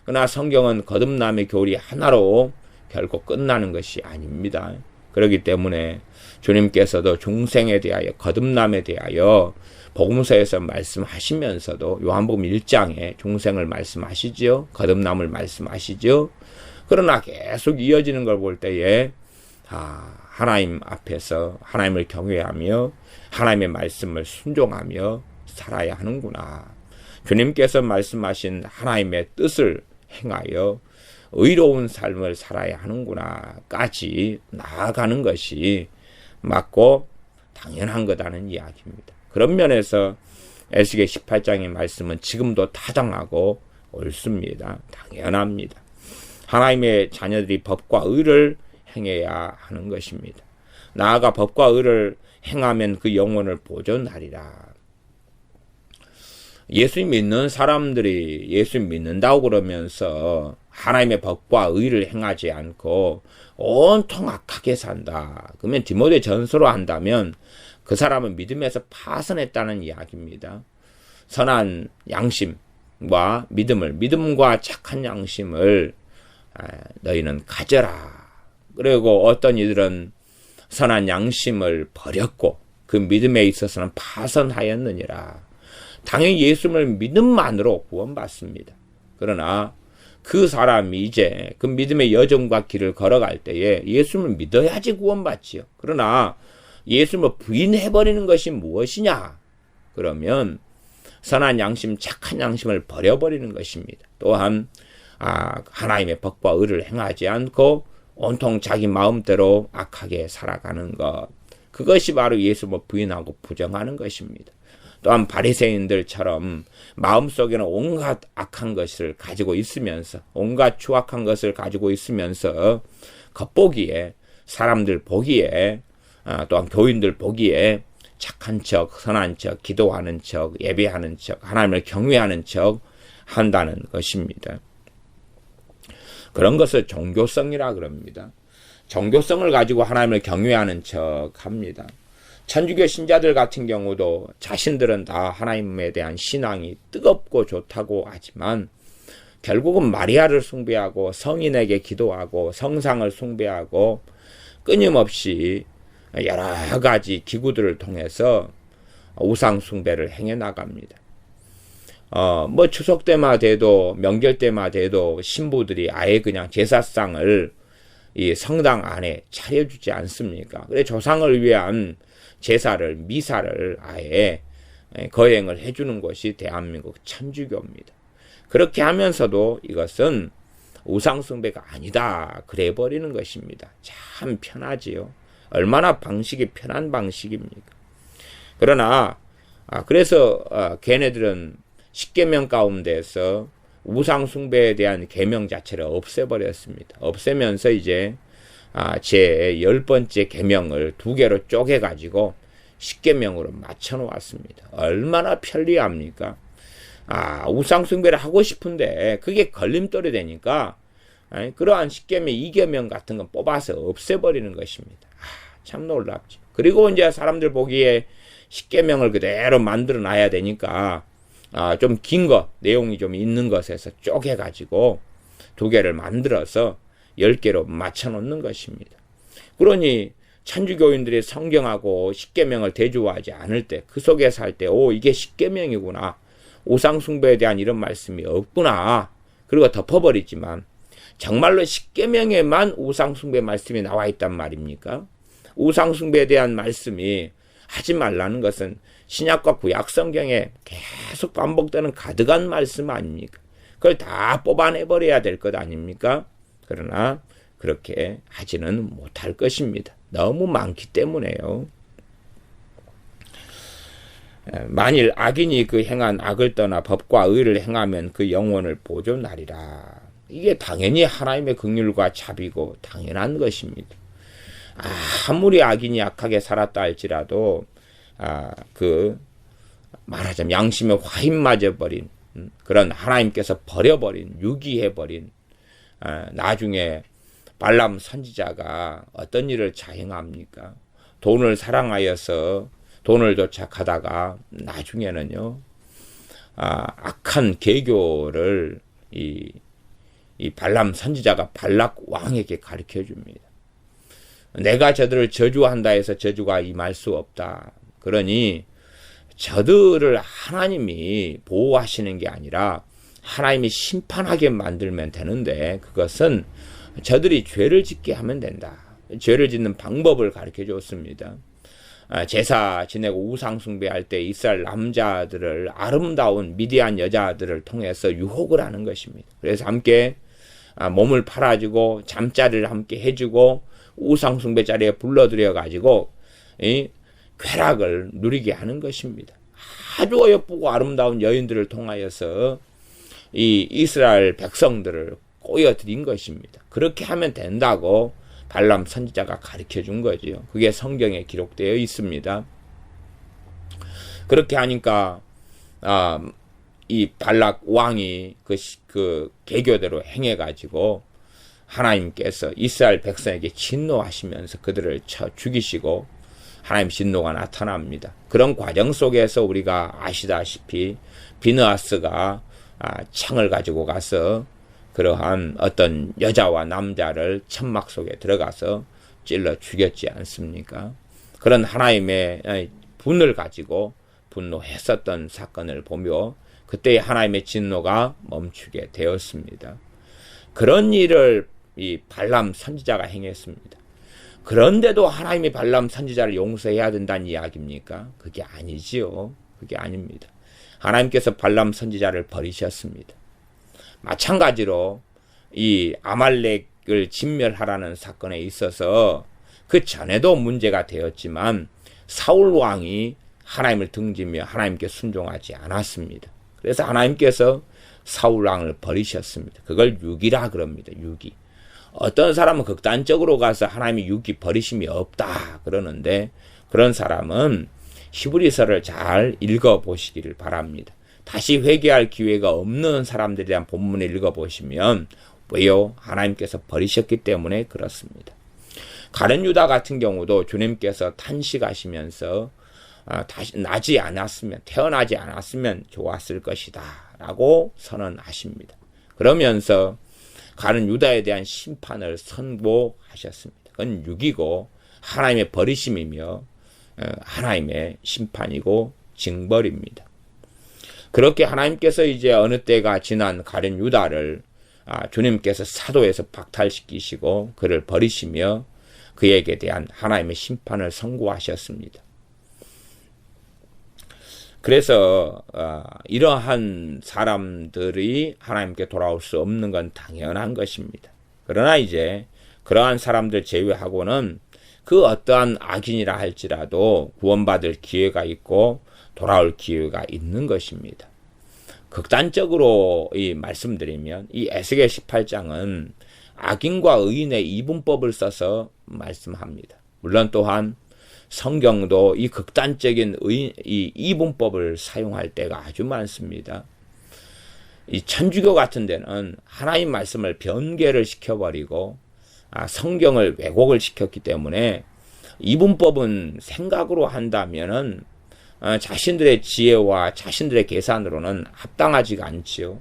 그러나 성경은 거듭남의 교리 하나로 결국 끝나는 것이 아닙니다. 그렇기 때문에 주님께서도 중생에 대하여 거듭남에 대하여 복음서에서 말씀하시면서도 요한복음 1장에 중생을 말씀하시지요. 거듭남을 말씀하시죠. 그러나 계속 이어지는 걸 볼 때에 하나님 앞에서 하나님을 경외하며 하나님의 말씀을 순종하며 살아야 하는구나. 주님께서 말씀하신 하나님의 뜻을 행하여 의로운 삶을 살아야 하는구나까지 나아가는 것이 맞고 당연한 거다는 이야기입니다. 그런 면에서 에스겔 18장의 말씀은 지금도 타당하고 옳습니다. 당연합니다. 하나님의 자녀들이 법과 의를 행해야 하는 것입니다. 나아가 법과 의를 행하면 그 영혼을 보존하리라. 예수 믿는 사람들이 예수 믿는다고 그러면서 하나님의 법과 의를 행하지 않고 온통 악하게 산다. 그러면 디모데 전서로 한다면 그 사람은 믿음에서 파선했다는 이야기입니다. 선한 양심과 믿음과 착한 양심을 너희는 가져라. 그리고 어떤 이들은 선한 양심을 버렸고 그 믿음에 있어서는 파선하였느니라. 당연히 예수님을 믿음만으로 구원받습니다. 그러나 그 사람이 이제 그 믿음의 여정과 길을 걸어갈 때에 예수님을 믿어야지 구원받지요. 그러나 예수님을 부인해버리는 것이 무엇이냐? 그러면 선한 양심, 착한 양심을 버려버리는 것입니다. 또한 하나님의 법과 의를 행하지 않고 온통 자기 마음대로 악하게 살아가는 것, 그것이 바로 예수님을 부인하고 부정하는 것입니다. 또한 바리새인들처럼 마음속에는 온갖 악한 것을 가지고 있으면서, 온갖 추악한 것을 가지고 있으면서 겉보기에, 사람들 보기에, 또한 교인들 보기에 착한 척, 선한 척, 기도하는 척, 예배하는 척, 하나님을 경외하는 척 한다는 것입니다. 그런 것을 종교성이라 그럽니다. 종교성을 가지고 하나님을 경외하는 척 합니다. 천주교 신자들 같은 경우도 자신들은 다 하나님에 대한 신앙이 뜨겁고 좋다고 하지만 결국은 마리아를 숭배하고 성인에게 기도하고 성상을 숭배하고 끊임없이 여러 가지 기구들을 통해서 우상 숭배를 행해 나갑니다. 추석 때마다 돼도 명절 때마다 돼도 신부들이 아예 그냥 제사상을 이 성당 안에 차려주지 않습니까? 그래 조상을 위한 제사를, 미사를 아예 거행을 해주는 것이 대한민국 천주교입니다. 그렇게 하면서도 이것은 우상숭배가 아니다 그래 버리는 것입니다. 참 편하지요. 얼마나 방식이 편한 방식입니까? 그러나 그래서 걔네들은 십계명 가운데서 우상숭배에 대한 계명 자체를 없애버렸습니다. 없애면서 이제 제 10번째 계명을 2개로 쪼개가지고 십계명으로 맞춰놓았습니다. 얼마나 편리합니까? 우상숭배를 하고 싶은데 그게 걸림돌이 되니까 그러한 십계명, 2계명 같은 건 뽑아서 없애버리는 것입니다. 참 놀랍죠. 그리고 이제 사람들 보기에 십계명을 그대로 만들어 놔야 되니까 좀 긴 것, 내용이 좀 있는 것에서 쪼개가지고 2개를 만들어서 10개로 맞춰놓는 것입니다. 그러니 천주교인들이 성경하고 십계명을 대조하지 않을 때, 그 속에 살 때, 이게 십계명이구나. 우상숭배에 대한 이런 말씀이 없구나. 그리고 덮어버리지만 정말로 십계명에만 우상숭배 말씀이 나와 있단 말입니까? 우상숭배에 대한 말씀이 하지 말라는 것은 신약과 구약 성경에 계속 반복되는 가득한 말씀 아닙니까? 그걸 다 뽑아내버려야 될 것 아닙니까? 그러나 그렇게 하지는 못할 것입니다. 너무 많기 때문에요. 만일 악인이 그 행한 악을 떠나 법과 의를 행하면 그 영혼을 보존하리라. 이게 당연히 하나님의 긍휼과 자비고 당연한 것입니다. 아무리 악인이 악하게 살았다 할지라도 말하자면 양심에 화인 맞아버린 그런 하나님께서 버려버린, 유기해버린 나중에 발람 선지자가 어떤 일을 자행합니까? 돈을 사랑하여서 돈을 도착하다가 나중에는요 악한 계교를 이 발람 선지자가 발락 왕에게 가르쳐 줍니다. 내가 저들을 저주한다 해서 저주가 임할 수 없다. 그러니 저들을 하나님이 보호하시는 게 아니라 하나님이 심판하게 만들면 되는데 그것은 저들이 죄를 짓게 하면 된다. 죄를 짓는 방법을 가르쳐 줬습니다. 제사 지내고 우상숭배할 때 이스라엘 남자들을 아름다운 미디안 여자들을 통해서 유혹을 하는 것입니다. 그래서 함께 몸을 팔아주고 잠자리를 함께 해주고 우상숭배 자리에 불러들여가지고 쾌락을 누리게 하는 것입니다. 아주 예쁘고 아름다운 여인들을 통하여서 이 이스라엘 백성들을 꼬여들인 것입니다. 그렇게 하면 된다고 발람 선지자가 가르쳐 준 거지요. 그게 성경에 기록되어 있습니다. 그렇게 하니까 이 발락 왕이 그 계교대로 행해가지고 하나님께서 이스라엘 백성에게 진노하시면서 그들을 쳐 죽이시고 하나님 진노가 나타납니다. 그런 과정 속에서 우리가 아시다시피 비느하스가 창을 가지고 가서 그러한 어떤 여자와 남자를 천막 속에 들어가서 찔러 죽였지 않습니까? 그런 하나님의 분을 가지고 분노했었던 사건을 보며 그때 하나님의 진노가 멈추게 되었습니다. 그런 일을 이 발람 선지자가 행했습니다. 그런데도 하나님이 발람 선지자를 용서해야 된다는 이야기입니까? 그게 아니지요. 그게 아닙니다. 하나님께서 발람 선지자를 버리셨습니다. 마찬가지로 이 아말렉을 진멸하라는 사건에 있어서 그 전에도 문제가 되었지만 사울 왕이 하나님을 등지며 하나님께 순종하지 않았습니다. 그래서 하나님께서 사울 왕을 버리셨습니다. 그걸 유기라 그럽니다. 유기. 어떤 사람은 극단적으로 가서 하나님이 유기 버리심이 없다 그러는데 그런 사람은 히브리서를 잘 읽어보시기를 바랍니다. 다시 회개할 기회가 없는 사람들에 대한 본문을 읽어보시면 왜요? 하나님께서 버리셨기 때문에 그렇습니다. 가룟 유다 같은 경우도 주님께서 탄식하시면서 다시 태어나지 않았으면 좋았을 것이다 라고 선언하십니다. 그러면서 가룟 유다에 대한 심판을 선고하셨습니다. 그건 유기고 하나님의 버리심이며 하나님의 심판이고 징벌입니다. 그렇게 하나님께서 이제 어느 때가 지난 가룟 유다를 주님께서 사도에서 박탈시키시고 그를 버리시며 그에게 대한 하나님의 심판을 선고하셨습니다. 그래서 이러한 사람들이 하나님께 돌아올 수 없는 건 당연한 것입니다. 그러나 이제 그러한 사람들 제외하고는 그 어떠한 악인이라 할지라도 구원받을 기회가 있고 돌아올 기회가 있는 것입니다. 극단적으로 말씀드리면 이 에스겔 18장은 악인과 의인의 이분법을 써서 말씀합니다. 물론 또한 성경도 이 극단적인 이 이분법을 사용할 때가 아주 많습니다. 이 천주교 같은 데는 하나님 말씀을 변개를 시켜버리고 성경을 왜곡을 시켰기 때문에 이분법은 생각으로 한다면은 자신들의 지혜와 자신들의 계산으로는 합당하지가 않지요.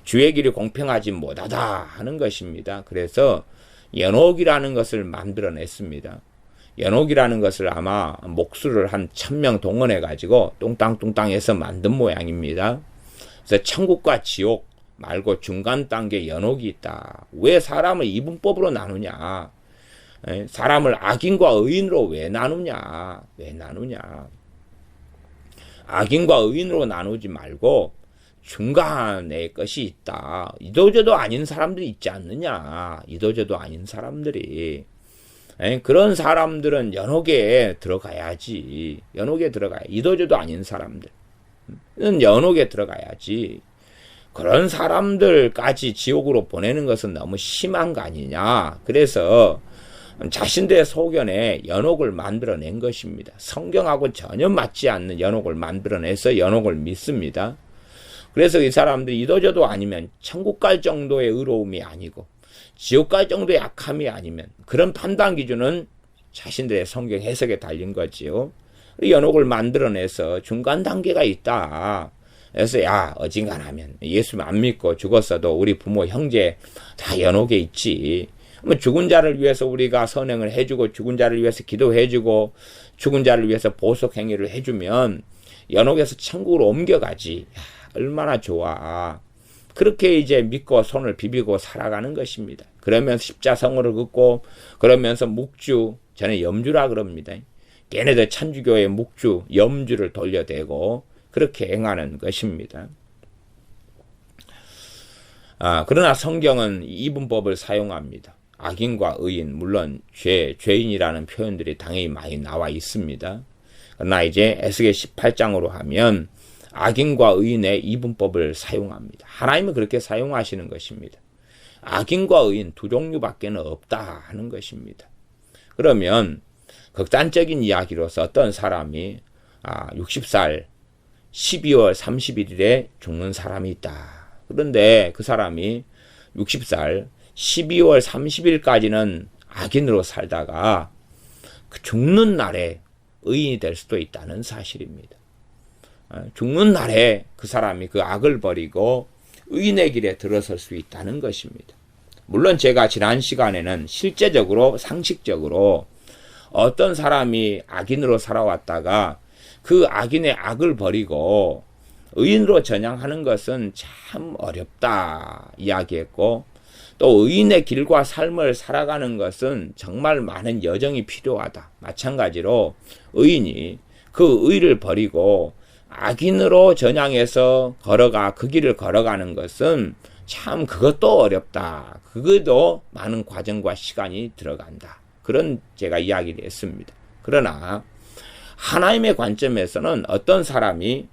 주의 길이 공평하지 못하다 하는 것입니다. 그래서 연옥이라는 것을 만들어냈습니다. 연옥이라는 것을 아마 목수를 한 1000명 동원해가지고 뚱땅뚱땅해서 만든 모양입니다. 그래서 천국과 지옥 말고 중간 단계 연옥이 있다. 왜 사람을 이분법으로 나누냐? 사람을 악인과 의인으로 왜 나누냐? 악인과 의인으로 나누지 말고 중간에 것이 있다. 이도저도 아닌 사람들이 있지 않느냐. 이도저도 아닌 사람들이. 그런 사람들은 연옥에 들어가야지. 이도저도 아닌 사람들은 연옥에 들어가야지. 그런 사람들까지 지옥으로 보내는 것은 너무 심한 거 아니냐. 그래서 자신들의 소견에 연옥을 만들어낸 것입니다. 성경하고 전혀 맞지 않는 연옥을 만들어내서 연옥을 믿습니다. 그래서 이 사람들이 이도저도 아니면 천국 갈 정도의 의로움이 아니고 지옥 갈 정도의 악함이 아니면 그런 판단 기준은 자신들의 성경 해석에 달린 거지요. 연옥을 만들어내서 중간 단계가 있다. 그래서 어진간하면 예수를 안 믿고 죽었어도 우리 부모 형제 다 연옥에 있지. 죽은 자를 위해서 우리가 선행을 해주고 죽은 자를 위해서 기도해주고 죽은 자를 위해서 보석 행위를 해주면 연옥에서 천국으로 옮겨가지. 얼마나 좋아. 그렇게 이제 믿고 손을 비비고 살아가는 것입니다. 그러면서 십자성어를 긋고 그러면서 묵주, 저는 염주라 그럽니다. 걔네들 천주교의 묵주, 염주를 돌려대고 그렇게 행하는 것입니다. 그러나 성경은 이분법을 사용합니다. 악인과 의인, 물론 죄인이라는 표현들이 당연히 많이 나와 있습니다. 그러나 이제 에스겔 18장으로 하면 악인과 의인의 이분법을 사용합니다. 하나님은 그렇게 사용하시는 것입니다. 악인과 의인 두 종류밖에 없다 하는 것입니다. 그러면 극단적인 이야기로서 어떤 사람이 60살 12월 31일에 죽는 사람이 있다. 그런데 그 사람이 60살 12월 30일까지는 악인으로 살다가 그 죽는 날에 의인이 될 수도 있다는 사실입니다. 죽는 날에 그 사람이 그 악을 버리고 의인의 길에 들어설 수 있다는 것입니다. 물론 제가 지난 시간에는 실제적으로 상식적으로 어떤 사람이 악인으로 살아왔다가 그 악인의 악을 버리고 의인으로 전향하는 것은 참 어렵다 이야기했고, 또 의인의 길과 삶을 살아가는 것은 정말 많은 여정이 필요하다. 마찬가지로 의인이 그 의를 버리고 악인으로 전향해서 그 길을 걸어가는 것은 참 그것도 어렵다. 그것도 많은 과정과 시간이 들어간다. 그런 제가 이야기를 했습니다. 그러나 하나님의 관점에서는 어떤 사람은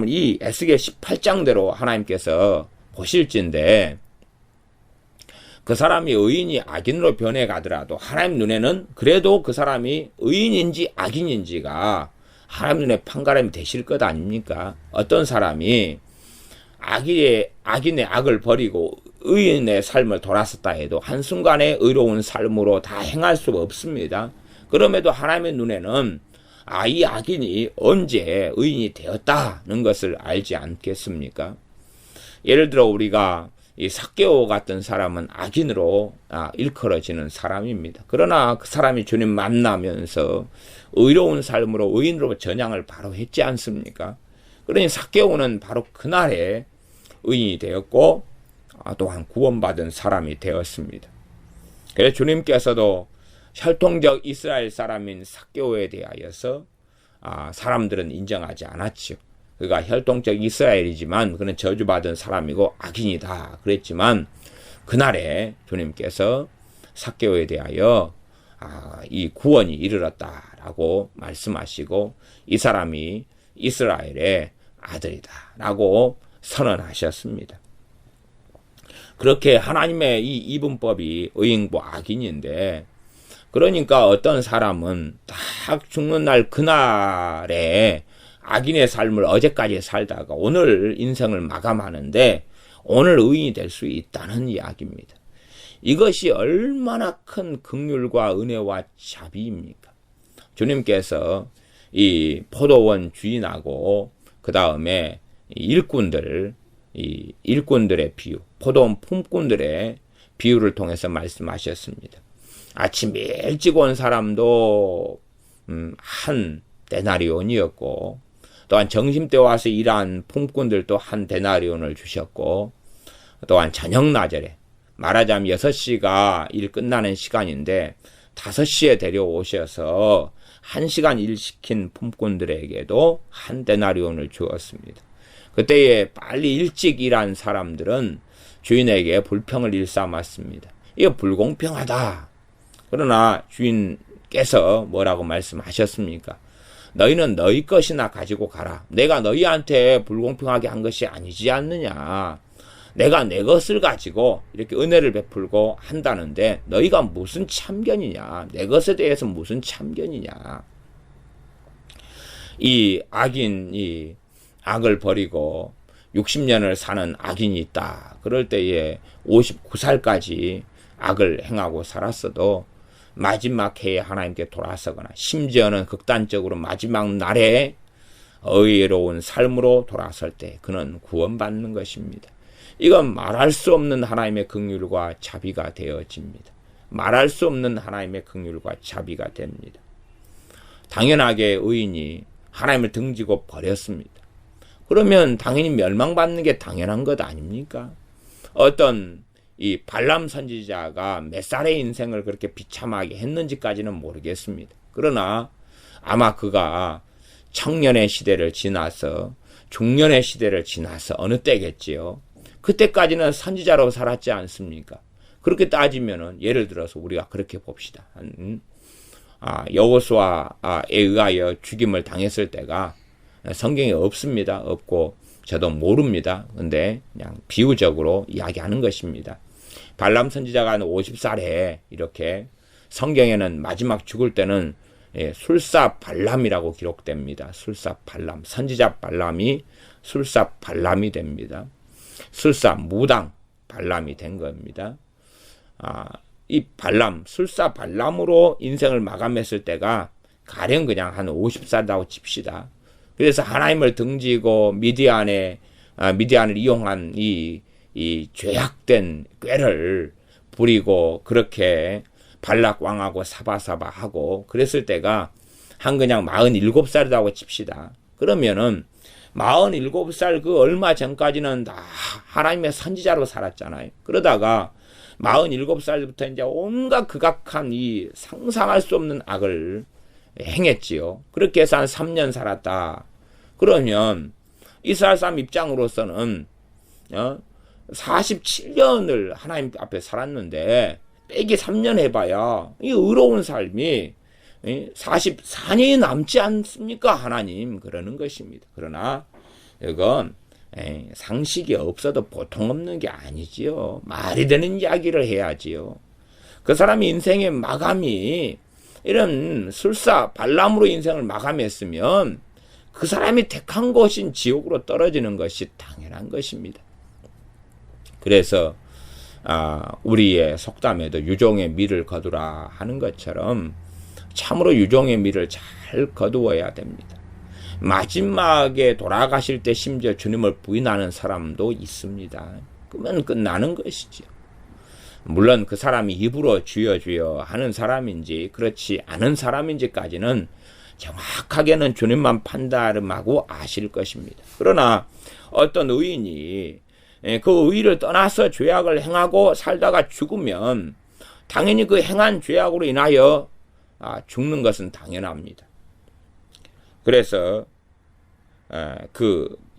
이 에스겔 18장대로 하나님께서 보실진데, 그 사람이 의인이 악인으로 변해 가더라도 하나님 눈에는 그래도 그 사람이 의인인지 악인인지가 하나님 눈에 판가름이 되실 것 아닙니까? 어떤 사람이 악인의 악을 버리고 의인의 삶을 돌았었다 해도 한순간에 의로운 삶으로 다 행할 수가 없습니다. 그럼에도 하나님의 눈에는 이 악인이 언제 의인이 되었다는 것을 알지 않겠습니까? 예를 들어 우리가 이 삭개오 같은 사람은 악인으로 일컬어지는 사람입니다. 그러나 그 사람이 주님 만나면서 의로운 삶으로 의인으로 전향을 바로 했지 않습니까? 그러니 삭개오는 바로 그날에 의인이 되었고 또한 구원받은 사람이 되었습니다. 그래서 주님께서도 혈통적 이스라엘 사람인 삭개오에 대하여서 사람들은 인정하지 않았죠. 그가 혈통적 이스라엘이지만 그는 저주받은 사람이고 악인이다 그랬지만, 그날에 주님께서 삭개오에 대하여 이 구원이 이르렀다라고 말씀하시고 이 사람이 이스라엘의 아들이다라고 선언하셨습니다. 그렇게 하나님의 이 이분법이 의인과 악인인데, 그러니까 어떤 사람은 딱 죽는 날 그날에 악인의 삶을 어제까지 살다가 오늘 인생을 마감하는데 오늘 의인이 될 수 있다는 이야기입니다. 이것이 얼마나 큰 긍휼과 은혜와 자비입니까? 주님께서 이 포도원 주인하고 그 다음에 일꾼들의 비유, 포도원 품꾼들의 비유를 통해서 말씀하셨습니다. 아침 일찍 온 사람도 한 데나리온이었고, 또한 점심때 와서 일한 품꾼들도 한 데나리온을 주셨고, 또한 저녁나절에 말하자면 6시가 일 끝나는 시간인데 5시에 데려오셔서 1시간 일 시킨 품꾼들에게도 한 데나리온을 주었습니다. 그때에 빨리 일찍 일한 사람들은 주인에게 불평을 일삼았습니다. 이거 불공평하다. 그러나 주인께서 뭐라고 말씀하셨습니까? 너희는 너희 것이나 가지고 가라. 내가 너희한테 불공평하게 한 것이 아니지 않느냐. 내가 내 것을 가지고 이렇게 은혜를 베풀고 한다는데 너희가 무슨 참견이냐. 내 것에 대해서 무슨 참견이냐. 이 악인이 악을 버리고 60년을 사는 악인이 있다. 그럴 때에 59살까지 악을 행하고 살았어도 마지막 해에 하나님께 돌아서거나 심지어는 극단적으로 마지막 날에 의로운 삶으로 돌아설 때 그는 구원받는 것입니다. 이건 말할 수 없는 하나님의 긍휼과 자비가 되어집니다. 말할 수 없는 하나님의 긍휼과 자비가 됩니다. 당연하게 의인이 하나님을 등지고 버렸습니다. 그러면 당연히 멸망받는 게 당연한 것 아닙니까? 어떤 이 발람 선지자가 몇 살의 인생을 그렇게 비참하게 했는지까지는 모르겠습니다. 그러나 아마 그가 청년의 시대를 지나서 중년의 시대를 지나서 어느 때겠지요. 그때까지는 선지자로 살았지 않습니까? 그렇게 따지면은 예를 들어서 우리가 그렇게 봅시다. 여호수아에 의하여 죽임을 당했을 때가 성경에 없습니다. 없고 저도 모릅니다. 근데 그냥 비유적으로 이야기하는 것입니다. 발람 선지자가 한 50살에 이렇게 성경에는 마지막 죽을 때는 술사 발람이라고 기록됩니다. 술사 발람. 선지자 발람이 술사 발람이 됩니다. 술사 무당 발람이 된 겁니다. 이 발람, 술사 발람으로 인생을 마감했을 때가 가령 그냥 한 50살이라고 칩시다. 그래서 하나님을 등지고 미디안에 미디안을 이용한 이 죄악된 꾀를 부리고 그렇게 발락 왕하고 사바사바하고 그랬을 때가 한 그냥 47살이라고 칩시다. 그러면은 47살 그 얼마 전까지는 다 하나님의 선지자로 살았잖아요. 그러다가 47살부터 이제 온갖 극악한 이 상상할 수 없는 악을 행했지요. 그렇게 해서 한 3년 살았다. 그러면 이스라엘 사람 입장으로서는 47년을 하나님 앞에 살았는데 빼기 3년 해봐야 이 의로운 삶이 44년이 남지 않습니까? 하나님 그러는 것입니다. 그러나 이건 상식이 없어도 보통 없는 게 아니지요. 말이 되는 이야기를 해야지요. 그 사람의 인생의 마감이 이런 술사 발람으로 인생을 마감했으면 그 사람이 택한 곳인 지옥으로 떨어지는 것이 당연한 것입니다. 그래서 우리의 속담에도 유종의 미를 거두라 하는 것처럼 참으로 유종의 미를 잘 거두어야 됩니다. 마지막에 돌아가실 때 심지어 주님을 부인하는 사람도 있습니다. 그러면 끝나는 것이죠. 물론 그 사람이 입으로 주여 주여 하는 사람인지 그렇지 않은 사람인지까지는 정확하게는 주님만 판단하고 아실 것입니다. 그러나 어떤 의인이 그 의를 떠나서 죄악을 행하고 살다가 죽으면 당연히 그 행한 죄악으로 인하여 죽는 것은 당연합니다. 그래서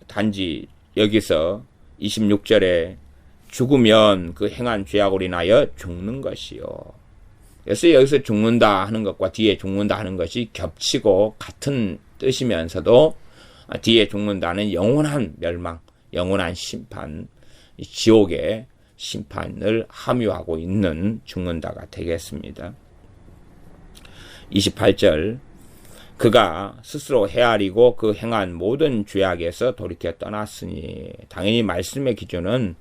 단지 여기서 26절에 죽으면 그 행한 죄악으로 인하여 죽는 것이요. 그래서 여기서 죽는다 하는 것과 뒤에 죽는다 하는 것이 겹치고 같은 뜻이면서도 뒤에 죽는다는 영원한 멸망, 영원한 심판, 지옥의 심판을 함유하고 있는 죽는다가 되겠습니다. 28절 그가 스스로 헤아리고 그 행한 모든 죄악에서 돌이켜 떠났으니 당연히 말씀의 기준은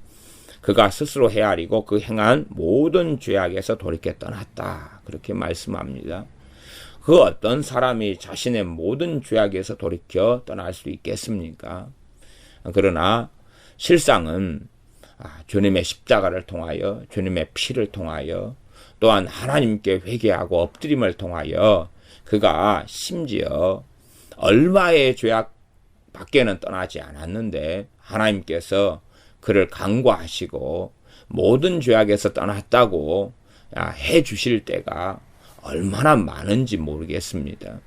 그가 스스로 헤아리고 그 행한 모든 죄악에서 돌이켜 떠났다. 그렇게 말씀합니다. 그 어떤 사람이 자신의 모든 죄악에서 돌이켜 떠날 수 있겠습니까? 그러나 실상은 주님의 십자가를 통하여 주님의 피를 통하여 또한 하나님께 회개하고 엎드림을 통하여 그가 심지어 얼마의 죄악 밖에는 떠나지 않았는데 하나님께서 그를 간과하시고 모든 죄악에서 떠났다고 해 주실 때가 얼마나 많은지 모르겠습니다.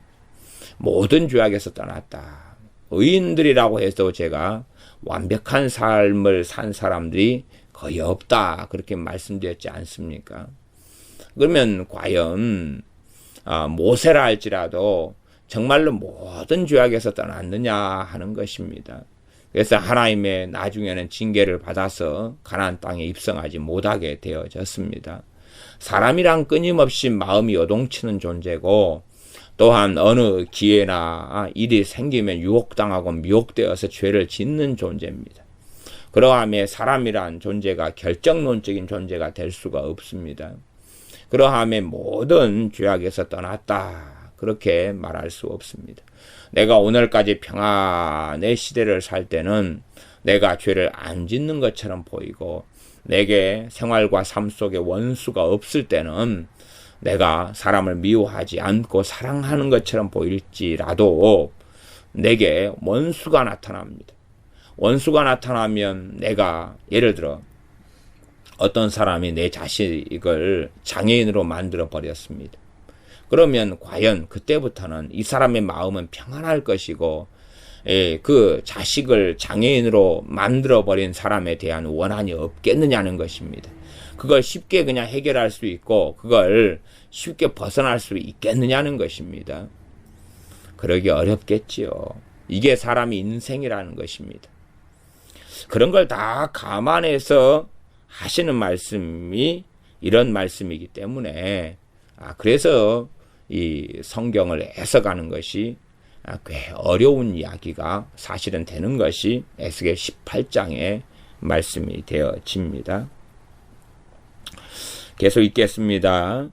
모든 죄악에서 떠났다. 의인들이라고 해서 제가 완벽한 삶을 산 사람들이 거의 없다. 그렇게 말씀드렸지 않습니까? 그러면 과연 모세라 할지라도 정말로 모든 죄악에서 떠났느냐 하는 것입니다. 그래서 하나님의 나중에는 징계를 받아서 가나안 땅에 입성하지 못하게 되어졌습니다. 사람이란 끊임없이 마음이 요동치는 존재고 또한 어느 기회나 일이 생기면 유혹당하고 미혹되어서 죄를 짓는 존재입니다. 그러함에 사람이란 존재가 결정론적인 존재가 될 수가 없습니다. 그러함에 모든 죄악에서 떠났다. 그렇게 말할 수 없습니다. 내가 오늘까지 평안의 시대를 살 때는 내가 죄를 안 짓는 것처럼 보이고 내게 생활과 삶 속에 원수가 없을 때는 내가 사람을 미워하지 않고 사랑하는 것처럼 보일지라도 내게 원수가 나타납니다. 원수가 나타나면 내가 예를 들어 어떤 사람이 내 자식을 장애인으로 만들어 버렸습니다. 그러면 과연 그때부터는 이 사람의 마음은 평안할 것이고 그 자식을 장애인으로 만들어버린 사람에 대한 원한이 없겠느냐는 것입니다. 그걸 쉽게 그냥 해결할 수 있고 그걸 쉽게 벗어날 수 있겠느냐는 것입니다. 그러기 어렵겠지요. 이게 사람의 인생이라는 것입니다. 그런 걸 다 감안해서 하시는 말씀이 이런 말씀이기 때문에 그래서 이 성경을 해석하는 것이 꽤 어려운 이야기가 사실은 되는 것이 에스겔 18장의 말씀이 되어집니다. 계속 읽겠습니다.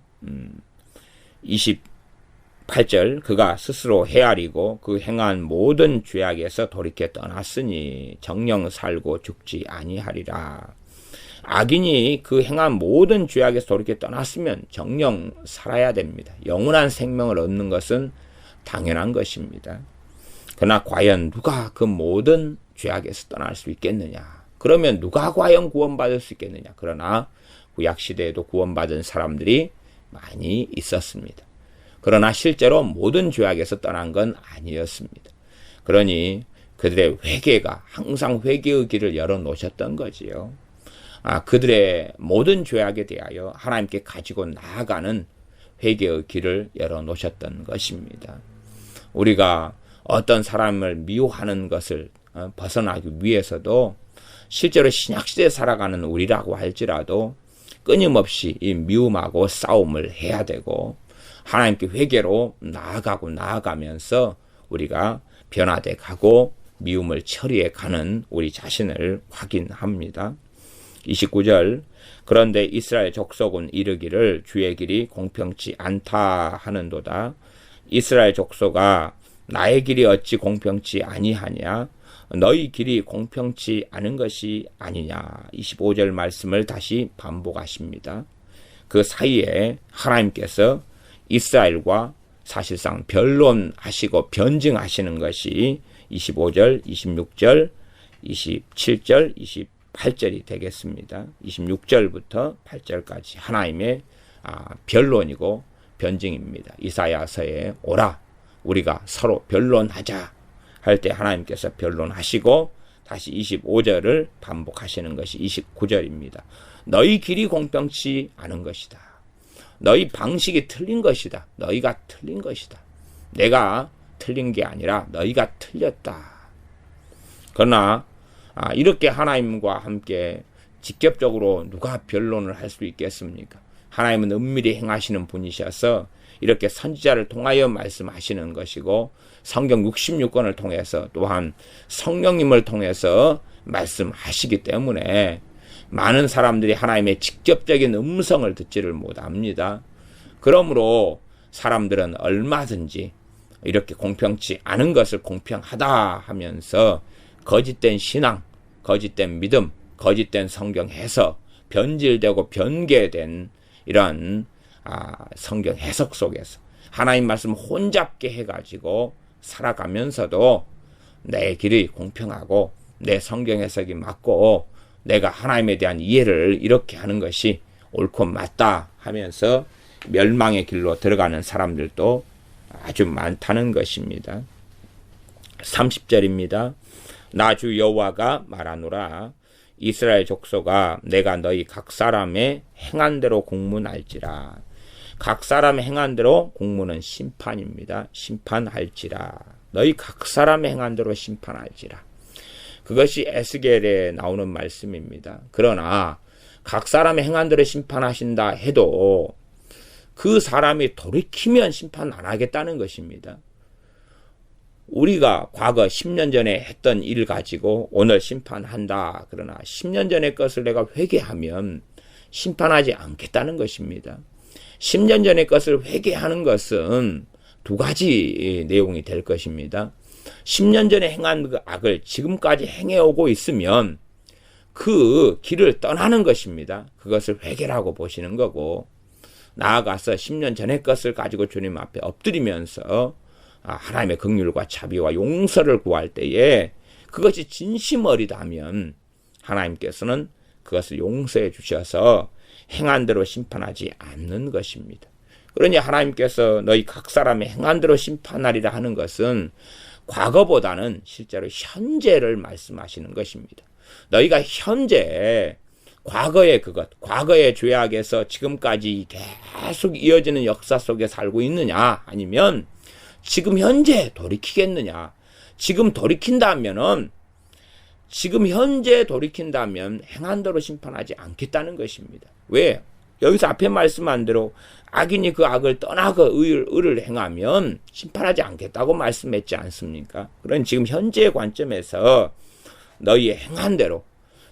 8절 그가 스스로 헤아리고 그 행한 모든 죄악에서 돌이켜 떠났으니 정령 살고 죽지 아니하리라. 악인이 그 행한 모든 죄악에서 돌이켜 떠났으면 정령 살아야 됩니다. 영원한 생명을 얻는 것은 당연한 것입니다. 그러나 과연 누가 그 모든 죄악에서 떠날 수 있겠느냐? 그러면 누가 과연 구원받을 수 있겠느냐? 그러나 구약시대에도 구원받은 사람들이 많이 있었습니다. 그러나 실제로 모든 죄악에서 떠난 건 아니었습니다. 그러니 그들의 회개가 항상 회개의 길을 열어놓으셨던 거지요. 그들의 모든 죄악에 대하여 하나님께 가지고 나아가는 회개의 길을 열어놓으셨던 것입니다. 우리가 어떤 사람을 미워하는 것을 벗어나기 위해서도 실제로 신약시대에 살아가는 우리라고 할지라도 끊임없이 이 미움하고 싸움을 해야 되고 하나님께 회개로 나아가면서 우리가 변화돼 가고 미움을 처리해 가는 우리 자신을 확인합니다. 29절 그런데 이스라엘 족속은 이르기를 주의 길이 공평치 않다 하는도다. 이스라엘 족속아 나의 길이 어찌 공평치 아니하냐? 너희 길이 공평치 않은 것이 아니냐? 25절 말씀을 다시 반복하십니다. 그 사이에 하나님께서 이스라엘과 사실상 변론하시고 변증하시는 것이 25절, 26절, 27절, 28절이 되겠습니다. 26절부터 8절까지 하나님의 변론이고 변증입니다. 이사야서에 오라 우리가 서로 변론하자 할 때 하나님께서 변론하시고 다시 25절을 반복하시는 것이 29절입니다. 너희 길이 공평치 않은 것이다. 너희 방식이 틀린 것이다. 너희가 틀린 것이다. 내가 틀린 게 아니라 너희가 틀렸다. 그러나 이렇게 하나님과 함께 직접적으로 누가 변론을 할 수 있겠습니까? 하나님은 은밀히 행하시는 분이셔서 이렇게 선지자를 통하여 말씀하시는 것이고 성경 66권을 통해서 또한 성령님을 통해서 말씀하시기 때문에 많은 사람들이 하나님의 직접적인 음성을 듣지를 못합니다. 그러므로 사람들은 얼마든지 이렇게 공평치 않은 것을 공평하다 하면서 거짓된 신앙, 거짓된 믿음, 거짓된 성경 해석, 변질되고 변개된 이런 성경 해석 속에서 하나님 말씀 혼잡게 해가지고 살아가면서도 내 길이 공평하고 내 성경 해석이 맞고 내가 하나님에 대한 이해를 이렇게 하는 것이 옳고 맞다 하면서 멸망의 길로 들어가는 사람들도 아주 많다는 것입니다. 30절입니다. 나 주 여호와가 말하노라 이스라엘 족속아 내가 너희 각 사람의 행한 대로 공문할지라. 각 사람의 행한 대로 공문은 심판입니다. 심판할지라. 너희 각 사람의 행한 대로 심판할지라. 그것이 에스겔에 나오는 말씀입니다. 그러나 각 사람의 행한 대로 심판하신다 해도 그 사람이 돌이키면 심판 안 하겠다는 것입니다. 우리가 과거 10년 전에 했던 일 가지고 오늘 심판한다. 그러나 10년 전의 것을 내가 회개하면 심판하지 않겠다는 것입니다. 10년 전의 것을 회개하는 것은 두 가지 내용이 될 것입니다. 10년 전에 행한 그 악을 지금까지 행해오고 있으면 그 길을 떠나는 것입니다. 그것을 회개라고 보시는 거고 나아가서 10년 전의 것을 가지고 주님 앞에 엎드리면서 하나님의 긍휼과 자비와 용서를 구할 때에 그것이 진심 어리다면 하나님께서는 그것을 용서해 주셔서 행한 대로 심판하지 않는 것입니다. 그러니 하나님께서 너희 각 사람의 행한 대로 심판하리라 하는 것은 과거보다는 실제로 현재를 말씀하시는 것입니다. 너희가 현재 과거의 그것, 과거의 죄악에서 지금까지 계속 이어지는 역사 속에 살고 있느냐 아니면 지금 현재 돌이키겠느냐. 지금 현재 돌이킨다면 행한 대로 심판하지 않겠다는 것입니다. 왜? 여기서 앞에 말씀한 대로 악인이 그 악을 떠나고 의를 행하면 심판하지 않겠다고 말씀했지 않습니까? 그런 지금 현재의 관점에서 너희의 행한 대로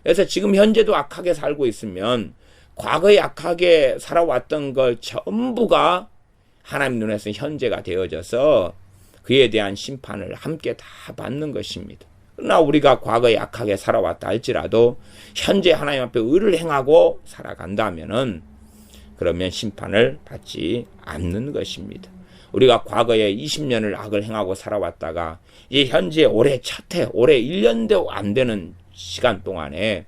그래서 지금 현재도 악하게 살고 있으면 과거에 악하게 살아왔던 걸 전부가 하나님 눈에서 현재가 되어져서 그에 대한 심판을 함께 다 받는 것입니다. 그러나 우리가 과거에 약하게 살아왔다 할지라도 현재 하나님 앞에 의를 행하고 살아간다면은 그러면 심판을 받지 않는 것입니다. 우리가 과거에 20년을 악을 행하고 살아왔다가 이제 현재 올해 첫해, 올해 1년도 안 되는 시간 동안에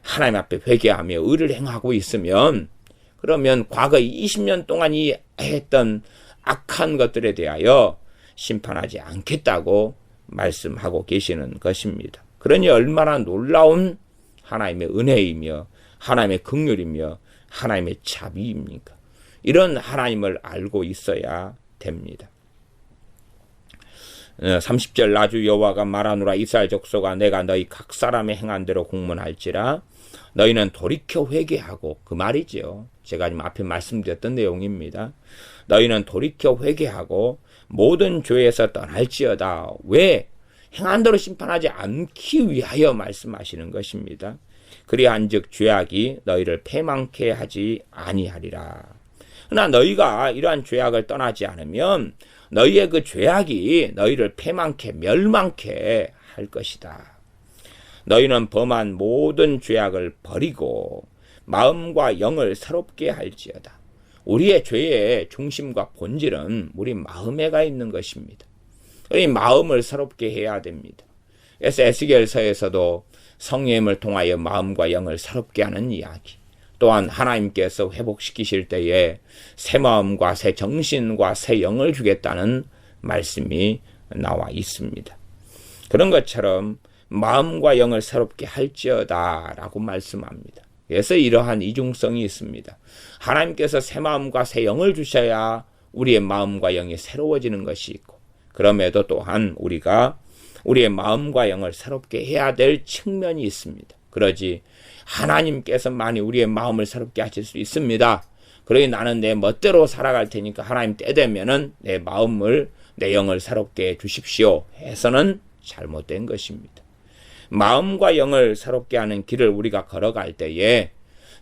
하나님 앞에 회개하며 의를 행하고 있으면 그러면 과거 20년 동안 이 했던 악한 것들에 대하여 심판하지 않겠다고 말씀하고 계시는 것입니다. 그러니 얼마나 놀라운 하나님의 은혜이며 하나님의 긍휼이며 하나님의 자비입니까? 이런 하나님을 알고 있어야 됩니다. 30절 나주 여호와가 말하노라 이스라엘 족속아 내가 너희 각 사람의 행한 대로 공문할지라 너희는 돌이켜 회개하고 그 말이죠. 제가 지금 앞에 말씀드렸던 내용입니다. 너희는 돌이켜 회개하고 모든 죄에서 떠날지어다. 왜? 행한 대로 심판하지 않기 위하여 말씀하시는 것입니다. 그리한즉 죄악이 너희를 패망케 하지 아니하리라. 그러나 너희가 이러한 죄악을 떠나지 않으면 너희의 그 죄악이 너희를 패망케 멸망케 할 것이다. 너희는 범한 모든 죄악을 버리고 마음과 영을 새롭게 할지어다. 우리의 죄의 중심과 본질은 우리 마음에가 있는 것입니다. 이 마음을 새롭게 해야 됩니다. 그래서 에스겔서에서도 성령님을 통하여 마음과 영을 새롭게 하는 이야기, 또한 하나님께서 회복시키실 때에 새 마음과 새 정신과 새 영을 주겠다는 말씀이 나와 있습니다. 그런 것처럼 마음과 영을 새롭게 할지어다 라고 말씀합니다. 그래서 이러한 이중성이 있습니다. 하나님께서 새 마음과 새 영을 주셔야 우리의 마음과 영이 새로워지는 것이 있고, 그럼에도 또한 우리가 우리의 마음과 영을 새롭게 해야 될 측면이 있습니다. 그러지 하나님께서만이 우리의 마음을 새롭게 하실 수 있습니다. 그러니 나는 내 멋대로 살아갈 테니까 하나님 때 되면은 내 마음을 내 영을 새롭게 해 주십시오 해서는 잘못된 것입니다. 마음과 영을 새롭게 하는 길을 우리가 걸어갈 때에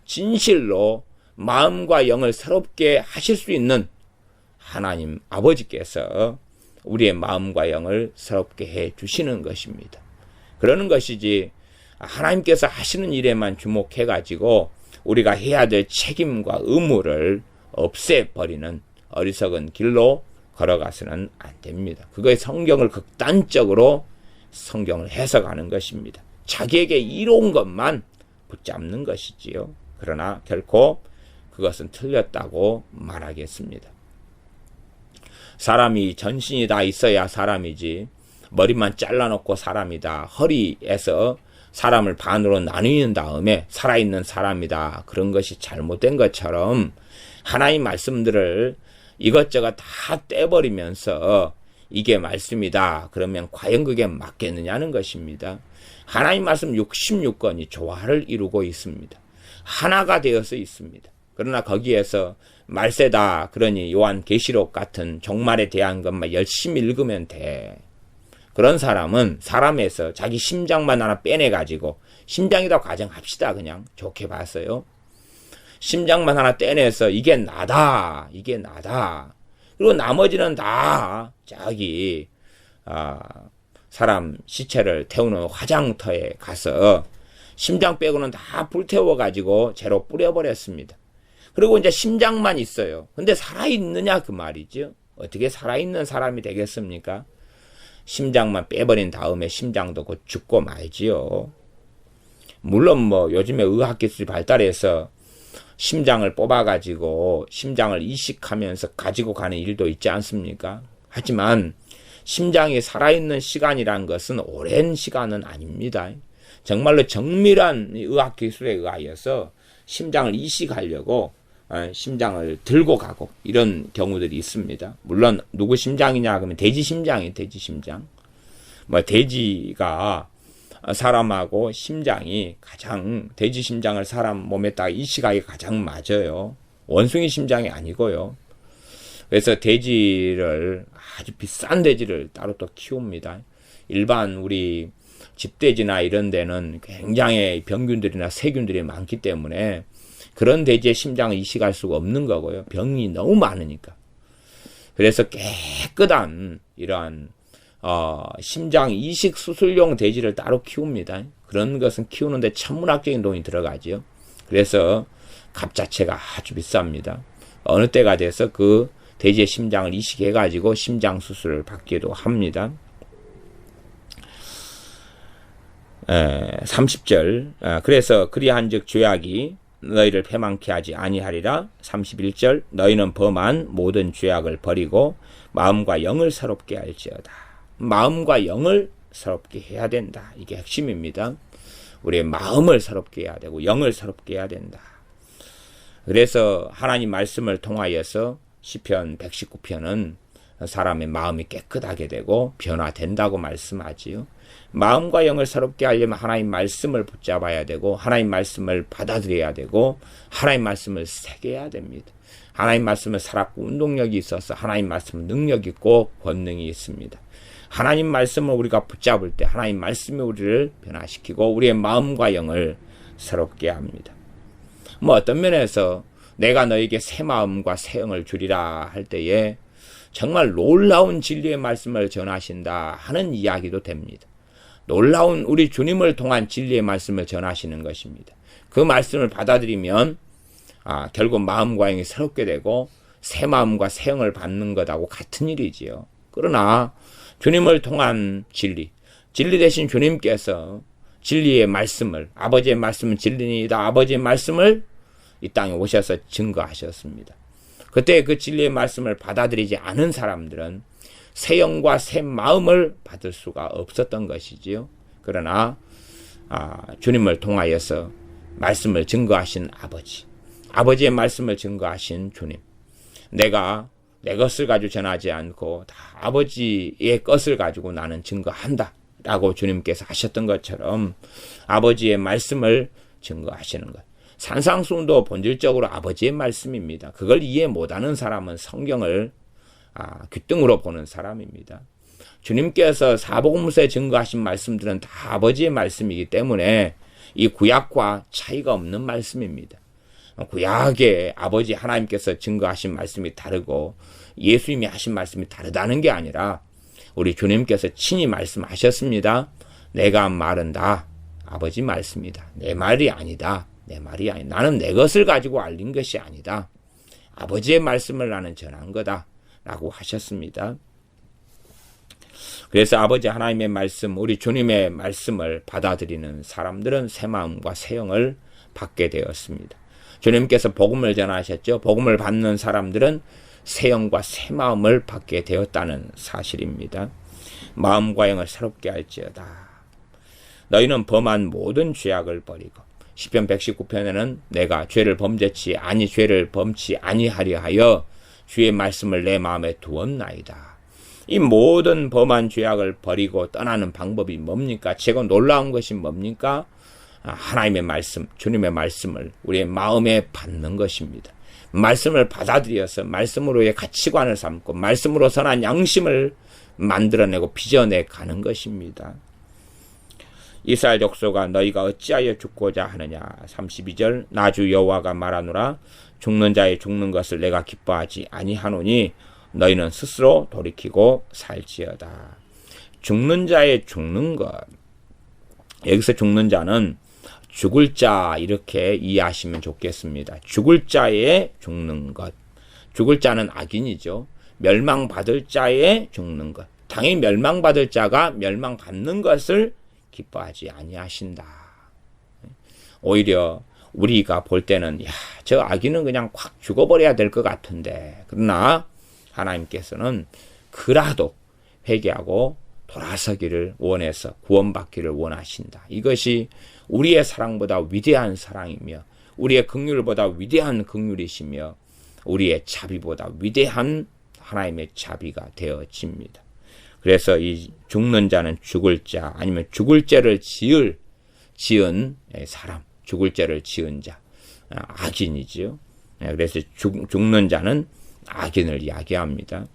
진실로 마음과 영을 새롭게 하실 수 있는 하나님 아버지께서 우리의 마음과 영을 새롭게 해 주시는 것입니다. 그러는 것이지 하나님께서 하시는 일에만 주목해가지고 우리가 해야 될 책임과 의무를 없애버리는 어리석은 길로 걸어가서는 안 됩니다. 그거의 성경을 극단적으로 성경을 해석하는 것입니다. 자기에게 이로운 것만 붙잡는 것이지요. 그러나 결코 그것은 틀렸다고 말하겠습니다. 사람이 전신이 다 있어야 사람이지 머리만 잘라놓고 사람이다. 허리에서 사람을 반으로 나누는 다음에 살아있는 사람이다. 그런 것이 잘못된 것처럼 하나님 말씀들을 이것저것 다 떼버리면서 이게 말씀이다. 그러면 과연 그게 맞겠느냐는 것입니다. 하나님 말씀 66권이 조화를 이루고 있습니다. 하나가 되어서 있습니다. 그러나 거기에서 말세다. 그러니 요한계시록 같은 종말에 대한 것만 열심히 읽으면 돼. 그런 사람은 사람에서 자기 심장만 하나 빼내가지고, 심장이다 가정합시다. 그냥 좋게 봤어요. 심장만 하나 떼내서 이게 나다. 이게 나다. 그리고 나머지는 다 저기 사람 시체를 태우는 화장터에 가서 심장 빼고는 다 불태워가지고 재로 뿌려버렸습니다. 그리고 이제 심장만 있어요. 근데 살아있느냐 그 말이죠. 어떻게 살아있는 사람이 되겠습니까? 심장만 빼버린 다음에 심장도 곧 죽고 말지요. 물론 뭐 요즘에 의학기술이 발달해서 심장을 뽑아가지고 심장을 이식하면서 가지고 가는 일도 있지 않습니까? 하지만 심장이 살아있는 시간이란 것은 오랜 시간은 아닙니다. 정말로 정밀한 의학기술에 의하여서 심장을 이식하려고 심장을 들고 가고 이런 경우들이 있습니다. 물론 누구 심장이냐 그러면 돼지 심장이 돼지 심장. 뭐 돼지가 사람하고 심장이 가장 돼지 심장을 사람 몸에다가 이식하기 가장 맞아요. 원숭이 심장이 아니고요. 그래서 돼지를 아주 비싼 돼지를 따로 또 키웁니다. 일반 우리 집돼지나 이런 데는 굉장히 병균들이나 세균들이 많기 때문에 그런 돼지의 심장을 이식할 수가 없는 거고요. 병이 너무 많으니까. 그래서 깨끗한 이러한 심장 이식 수술용 돼지를 따로 키웁니다. 그런 것은 키우는데 천문학적인 돈이 들어가죠. 그래서 값 자체가 아주 비쌉니다. 어느 때가 돼서 그 돼지의 심장을 이식해가지고 심장 수술을 받기도 합니다. 30절 그래서 그리한즉 죄악이 너희를 패망케 하지 아니하리라. 31절 너희는 범한 모든 죄악을 버리고 마음과 영을 새롭게 할지어다. 마음과 영을 새롭게 해야 된다. 이게 핵심입니다. 우리의 마음을 새롭게 해야 되고 영을 새롭게 해야 된다. 그래서 하나님 말씀을 통하여서 시편 119편은 사람의 마음이 깨끗하게 되고 변화된다고 말씀하지요. 마음과 영을 새롭게 하려면 하나님 말씀을 붙잡아야 되고 하나님 말씀을 받아들여야 되고 하나님 말씀을 새겨야 됩니다. 하나님 말씀은 살았고 운동력이 있어서 하나님 말씀은 능력 있고 권능이 있습니다. 하나님 말씀을 우리가 붙잡을 때 하나님 말씀이 우리를 변화시키고 우리의 마음과 영을 새롭게 합니다. 어떤 면에서 내가 너에게 새 마음과 새 영을 주리라 할 때에 정말 놀라운 진리의 말씀을 전하신다 하는 이야기도 됩니다. 놀라운 우리 주님을 통한 진리의 말씀을 전하시는 것입니다. 그 말씀을 받아들이면 결국 마음과 영이 새롭게 되고 새 마음과 새 영을 받는 것하고 같은 일이지요. 그러나 주님을 통한 진리 대신 주님께서 진리의 말씀을 아버지의 말씀은 진리이다. 아버지의 말씀을 이 땅에 오셔서 증거하셨습니다. 그때 그 진리의 말씀을 받아들이지 않은 사람들은 새 영과 새 마음을 받을 수가 없었던 것이지요. 그러나 주님을 통하여서 말씀을 증거하신 아버지의 말씀을 증거하신 주님, 내가 내 것을 가지고 전하지 않고 다 아버지의 것을 가지고 나는 증거한다 라고 주님께서 하셨던 것처럼 아버지의 말씀을 증거하시는 것. 산상수훈도 본질적으로 아버지의 말씀입니다. 그걸 이해 못하는 사람은 성경을 귓등으로 보는 사람입니다. 주님께서 사복음서에 증거하신 말씀들은 다 아버지의 말씀이기 때문에 이 구약과 차이가 없는 말씀입니다. 구약에 아버지 하나님께서 증거하신 말씀이 다르고 예수님이 하신 말씀이 다르다는 게 아니라 우리 주님께서 친히 말씀하셨습니다. 내가 한 말은 다 아버지 말씀이다. 내 말이 아니다. 내 말이 아니다. 나는 내 것을 가지고 알린 것이 아니다. 아버지의 말씀을 나는 전한 거다. 라고 하셨습니다. 그래서 아버지 하나님의 말씀, 우리 주님의 말씀을 받아들이는 사람들은 새 마음과 새 영을 받게 되었습니다. 주님께서 복음을 전하셨죠. 복음을 받는 사람들은 새 영과 새 마음을 받게 되었다는 사실입니다. 마음과 영을 새롭게 할지어다. 너희는 범한 모든 죄악을 버리고 시편 119편에는 내가 죄를 범치 아니하려 하여 주의 말씀을 내 마음에 두었나이다. 이 모든 범한 죄악을 버리고 떠나는 방법이 뭡니까? 최고 놀라운 것이 뭡니까? 하나님의 말씀, 주님의 말씀을 우리의 마음에 받는 것입니다. 말씀을 받아들여서 말씀으로의 가치관을 삼고 말씀으로 선한 양심을 만들어내고 빚어내 가는 것입니다. 이스라엘 족속아 너희가 어찌하여 죽고자 하느냐. 32절 나 주 여호와가 말하노라. 죽는 자의 죽는 것을 내가 기뻐하지 아니하노니 너희는 스스로 돌이키고 살지어다. 죽는 자의 죽는 것. 여기서 죽는 자는 죽을 자 이렇게 이해하시면 좋겠습니다. 죽을 자의 죽는 것. 죽을 자는 악인이죠. 멸망받을 자의 죽는 것. 당연히 멸망받을 자가 멸망받는 것을 기뻐하지 아니하신다. 오히려 우리가 볼 때는 저 악인은 그냥 확 죽어버려야 될 것 같은데 그러나 하나님께서는 그라도 회개하고 돌아서기를 원해서 구원받기를 원하신다. 이것이 우리의 사랑보다 위대한 사랑이며 우리의 긍휼보다 위대한 긍휼이시며 우리의 자비보다 위대한 하나님의 자비가 되어집니다. 그래서 이 죽는 자는 죽을 자 아니면 죽을 죄를 지은 사람, 죽을 죄를 지은 자, 악인이지요. 그래서 죽는 자는 악인을 이야기합니다.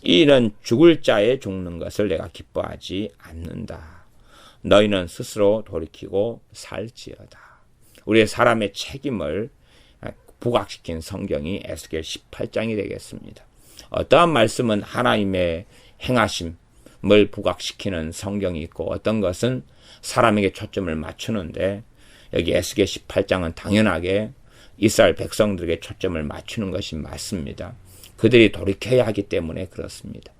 이는 죽을 자의 죽는 것을 내가 기뻐하지 않는다. 너희는 스스로 돌이키고 살지어다. 우리의 사람의 책임을 부각시킨 성경이 에스겔 18장이 되겠습니다. 어떠한 말씀은 하나님의 행하심을 부각시키는 성경이 있고 어떤 것은 사람에게 초점을 맞추는데 여기 에스겔 18장은 당연하게 이스라엘 백성들에게 초점을 맞추는 것이 맞습니다. 그들이 돌이켜야 하기 때문에 그렇습니다.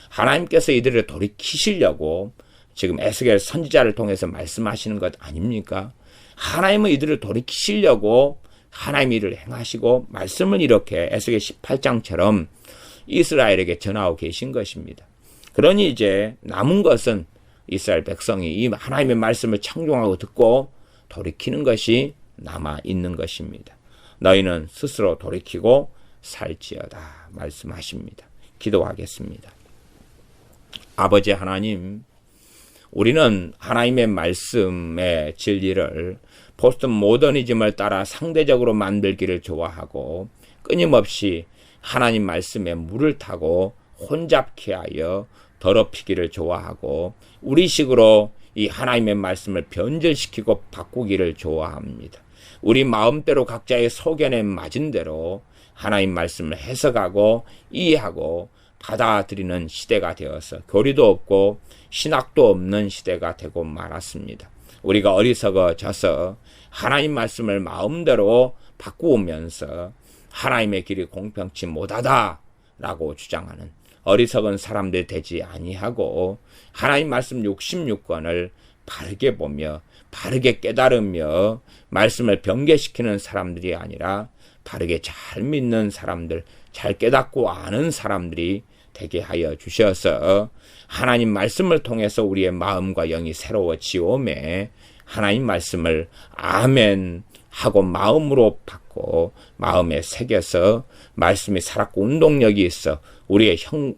하나님께서 이들을 돌이키시려고 지금 에스겔 선지자를 통해서 말씀하시는 것 아닙니까? 하나님은 이들을 돌이키시려고 하나님의 일을 행하시고 말씀을 이렇게 에스겔 18장처럼 이스라엘에게 전하고 계신 것입니다. 그러니 이제 남은 것은 이스라엘 백성이 이 하나님의 말씀을 청종하고 듣고 돌이키는 것이 남아 있는 것입니다. 너희는 스스로 돌이키고 살지어다 말씀하십니다. 기도하겠습니다. 아버지 하나님, 우리는 하나님의 말씀의 진리를 포스트 모더니즘을 따라 상대적으로 만들기를 좋아하고 끊임없이 하나님 말씀에 물을 타고 혼잡케 하여 더럽히기를 좋아하고 우리식으로 이 하나님의 말씀을 변절시키고 바꾸기를 좋아합니다. 우리 마음대로 각자의 소견에 맞은 대로 하나님 말씀을 해석하고 이해하고 받아들이는 시대가 되어서 교리도 없고 신학도 없는 시대가 되고 말았습니다. 우리가 어리석어져서 하나님 말씀을 마음대로 바꾸면서 하나님의 길이 공평치 못하다라고 주장하는 어리석은 사람들이 되지 아니하고 하나님 말씀 66권을 바르게 보며 바르게 깨달으며 말씀을 변개시키는 사람들이 아니라 바르게 잘 믿는 사람들, 잘 깨닫고 아는 사람들이 되게 하여 주셔서 하나님 말씀을 통해서 우리의 마음과 영이 새로워지오매 하나님 말씀을 아멘 하고 마음으로 받고 마음에 새겨서 말씀이 살았고 운동력이 있어 우리의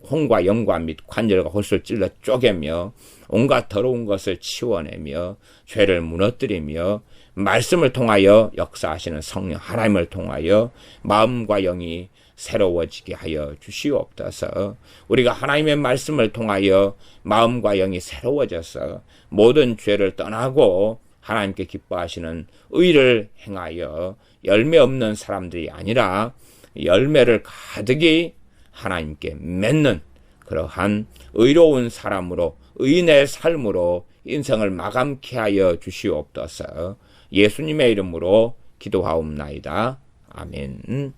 혼과 영과 및 관절과 홀수를 찔러 쪼개며 온갖 더러운 것을 치워내며 죄를 무너뜨리며 말씀을 통하여 역사하시는 성령 하나님을 통하여 마음과 영이 새로워지게 하여 주시옵소서. 우리가 하나님의 말씀을 통하여 마음과 영이 새로워져서 모든 죄를 떠나고 하나님께 기뻐하시는 의를 행하여 열매 없는 사람들이 아니라 열매를 가득히 하나님께 맺는 그러한 의로운 사람으로 의인의 삶으로 인생을 마감케 하여 주시옵소서. 예수님의 이름으로 기도하옵나이다. 아멘.